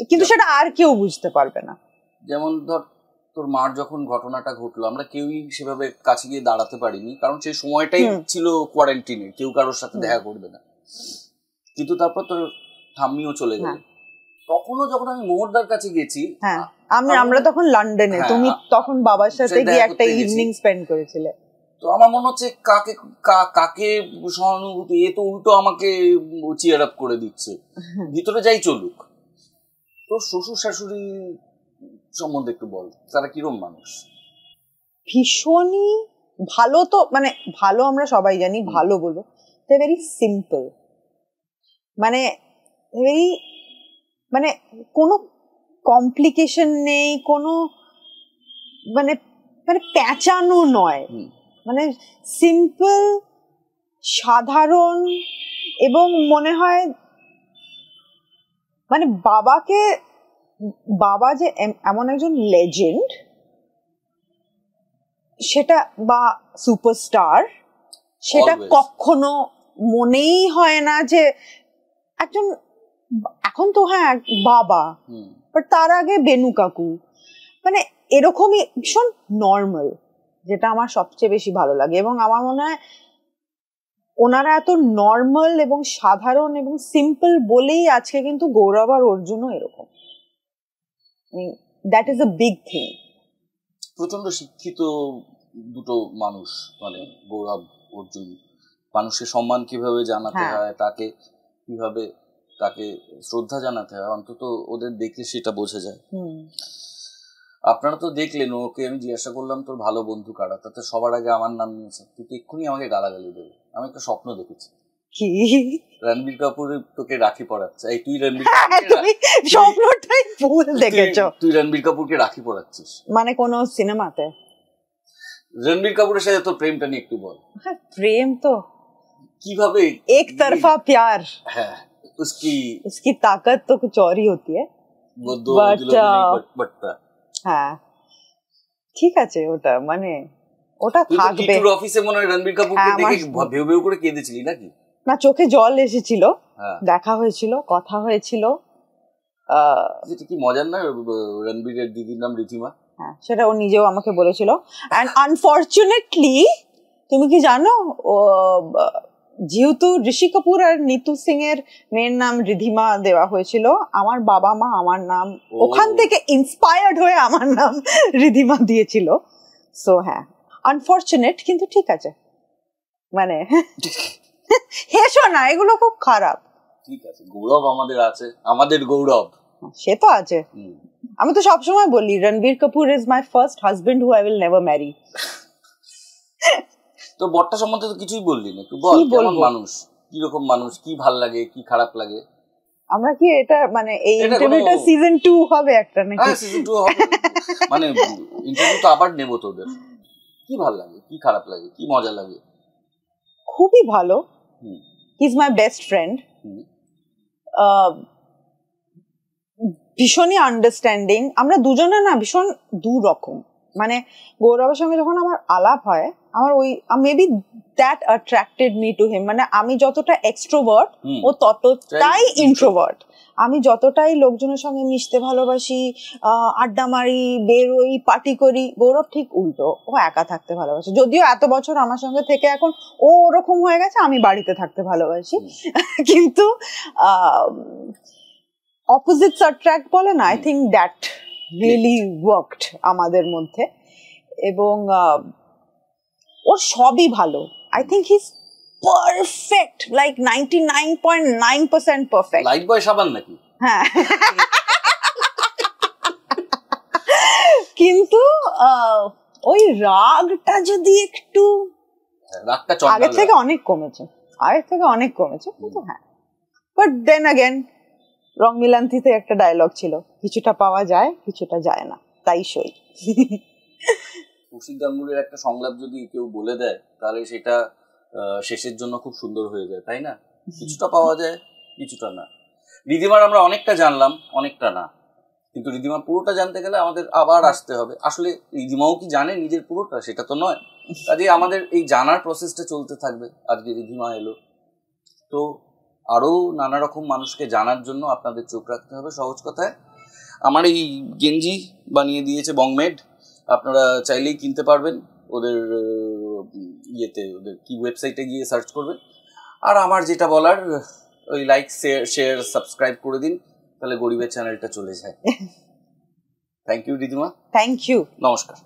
[SPEAKER 2] কিন্তু সেটা আর কেউ বুঝতে পারবে না।
[SPEAKER 1] যেমন ধর তোর মার যখন ঘটনাটা ঘটলো, আমরা কেউই সেভাবে কাছে গিয়ে দাঁড়াতে পারিনি, কারণ সেই সময়টাই ছিল কোয়ারেন্টিনে, কেউ কারোর সাথে দেখা করবে না। কিন্তু তারপর তোর ঠাম্মিও চলে গেল, তখনও যখন আমি মুহুর্দার কাছে গেছি,
[SPEAKER 2] আমরা তখন লন্ডনে, তুমি তখন বাবার সাথে গিয়ে একটা ইভিনিং স্পেন্ড করেছিলে,
[SPEAKER 1] তো আমার মনে হচ্ছে কাকে কাকে সহানুভূতি, এ তো উল্টো আমাকে চিয়ার আপ করে দিচ্ছে, ভিতরে যাই চলুক। তো শ্বশুর শাশুড়ি সম্বন্ধে একটু বল, তারা কিরম মানুষ?
[SPEAKER 2] ভীষণই ভালো। তো মানে ভালো আমরা সবাই জানি, ভালো বলবো, দে ভেরি সিম্পল, মানে ভেরি, মানে কোনো কমপ্লিকেশন নেই, কোনো মানে মানে প্যাঁচানো নয়, মানে সিম্পল, সাধারণ। এবং মনে হয় মানে বাবা যে এমন একজন লেজেন্ড, সেটা বা সুপারস্টার, সেটা কখনো মনেই হয় না যে একজন, এখন তো হ্যাঁ বাবা, বাট তার আগে বেনু কাকু, মানে এরকমই ভীষণ নর্মাল, যেটা আমার সবচেয়ে বেশি ভালো লাগে। এবং আমার মনে হয় ওনারা এত নর্মাল এবং সাধারণ এবং সিম্পল বলেই আজকে কিন্তু গৌরব আর অর্জুনও এরকম। That is a big thing.
[SPEAKER 1] প্রচন্ড শিক্ষিত দুটো মানুষ, মানে গৌরব অর্জুন। মানুষকে সম্মান কিভাবে জানাতে হয়, তাকে কিভাবে তাকে শ্রদ্ধা জানাতে হয়, অন্তত ওদের দেখলে সেটা বোঝা যায়। আপনারা তো দেখলেন, ওকে আমি জিজ্ঞাসা করলাম তোর ভালো বন্ধু কারা, তাতে সবার আগে আমার নাম নিয়েছে। তুই এক্ষুনি আমাকে গালাগালি দেবে। আমি একটা স্বপ্ন দেখেছি,
[SPEAKER 2] কি
[SPEAKER 1] রণবীর কাপুর তোকে রাখি পরাচ্ছে। এই তুই রণবীর
[SPEAKER 2] স্বপ্নটাই ভুল দেখেছো,
[SPEAKER 1] তুই রণবীর কাপুরকে রাখি পরাচ্ছিস
[SPEAKER 2] মানে কোন সিনেমাতে?
[SPEAKER 1] রণবীর কাপুরের সাথে তোর প্রেমটা নিয়ে একটু বল।
[SPEAKER 2] প্রেম তো
[SPEAKER 1] কিভাবে
[SPEAKER 2] এক তরফা প্যার,
[SPEAKER 1] হ্যাঁ
[SPEAKER 2] उसकी ताकत तो कुछ और ही होती है, হ্যাঁ ঠিক আছে, ওটা মানে ওটা থাকবে।
[SPEAKER 1] তুই অফিসে মনে হয় রণবীর কাপুরকে দেখে ভেউ ভেউ করে কেঁদেছিলি নাকি?
[SPEAKER 2] না, চোখে জল এসেছিল, দেখা হয়েছিল, কথা হয়েছিল।
[SPEAKER 1] যেটা কি মজার না, রণবীরের দিদির নাম রিধিমা।
[SPEAKER 2] হ্যাঁ, সেটা ও নিজেও আমাকে বলেছিল। অ্যান্ড আনফরচুনেটলি তুমি কি জানো, যেহেতু ঋষি কাপুর আর নিতু সিং এর মেয়ের নাম রিধিমা দেওয়া হয়েছিল, আমার বাবা মা আমার নাম ওখান থেকে ইন্সপায়ার্ড হয়ে আমার নাম রিধিমা দিয়েছিল। সো হ্যাঁ, আনফরচুনেট, কিন্তু ঠিক আছে, মানে হেসো না, এগুলো খুব খারাপ।
[SPEAKER 1] ঠিক আছে, গৌরব আমাদের আছে, আমাদের গৌরব
[SPEAKER 2] সে তো আছে। আমি তো সবসময় বলি Ranbir Kapoor is my first husband who I will never marry.
[SPEAKER 1] তো বরটা সম্বন্ধে তো কিছুই বললি না, একটু বল কেমন মানুষ, কি রকম মানুষ, কি ভাল লাগে, কি খারাপ লাগে।
[SPEAKER 2] আমরা কি এটা মানে এই ইন্টারভিউটা সিজন 2 হবে একটা নাকি?
[SPEAKER 1] হ্যাঁ, সিজন 2 হবে, মানে ইন্টারভিউ তো আবার নেব তোদের। কি ভাল লাগে, কি খারাপ লাগে, কি মজা লাগে?
[SPEAKER 2] খুবই ভালো, he is my best friend, ভীষণই আন্ডারস্ট্যান্ডিং। আমরা দুজনে না ভীষণ দু রকম, মানে গৌরবের সঙ্গে যখন আমার আলাপ হয়, আমার ওই maybe that attracted me to him. মানে আমি যতটা এক্সট্রোভার্ট, ও ততটাই ইন্ট্রোভার্ট। আমি যতটাই লোকজনের সঙ্গে মিশতে ভালোবাসি, আড্ডা মারি, বেরোই, পার্টি করি, গৌরব ঠিক উল্টো, ও একা থাকতে ভালোবাসে। যদিও এত বছর আমার সঙ্গে থেকে এখন ও ওরকম হয়ে গেছে, আমি বাড়িতে থাকতে ভালোবাসি। কিন্তু অপোজিটস অ্যাট্রাক্ট বলে না, I think that really worked আমাদের মধ্যে। এবং ওর সবই ভালো, I think he is perfect, like 99.9% perfect.
[SPEAKER 1] Lifebuoy সাবান নাকি?
[SPEAKER 2] হ্যাঁ, কিন্তু ওই রাগটা যদি একটু,
[SPEAKER 1] রাগটা
[SPEAKER 2] আগের থেকে অনেক কমেছে, কিন্তু হ্যাঁ, বাট দেন अगेन রং মিলান্তিতে একটা ডায়লগ ছিল, কিছুটা পাওয়া যায়, কিছুটা যায় না, তাই সই।
[SPEAKER 1] কৌশিক গাঙ্গুলির একটা সংলাপ যদি কেউ বলে দেয়, তাহলে সেটা শেষের জন্য খুব সুন্দর হয়ে যায়, তাই না? কিছুটা পাওয়া যায়, কিছুটা না। রিধিমার আমরা অনেকটা জানলাম, অনেকটা না, কিন্তু রিধিমার পুরোটা জানতে গেলে আমাদের আবার আসতে হবে। আসলে রিধিমাও কি জানে নিজের পুরোটা, সেটা তো নয়। কাজে আমাদের এই জানার প্রসেসটা চলতে থাকবে। আজকে রিধিমা এলো, তো আরো নানা রকম মানুষকে জানার জন্য আপনাদের চোখ রাখতে হবে। সহজ কথায়, আমার এই গেঞ্জি বানিয়ে দিয়েছে বংমেড, আপনারা চাইলেই কিনতে পারবেন ওদের ইয়েতে, ওদের কি ওয়েবসাইটে গিয়ে সার্চ করবেন। আর আমার যেটা বলার, ওই লাইক শেয়ার সাবস্ক্রাইব করে দিন, তাহলে গরিবের চ্যানেলটা চলে যায়। Thank you Ridhima.
[SPEAKER 2] Thank you,
[SPEAKER 1] নমস্কার।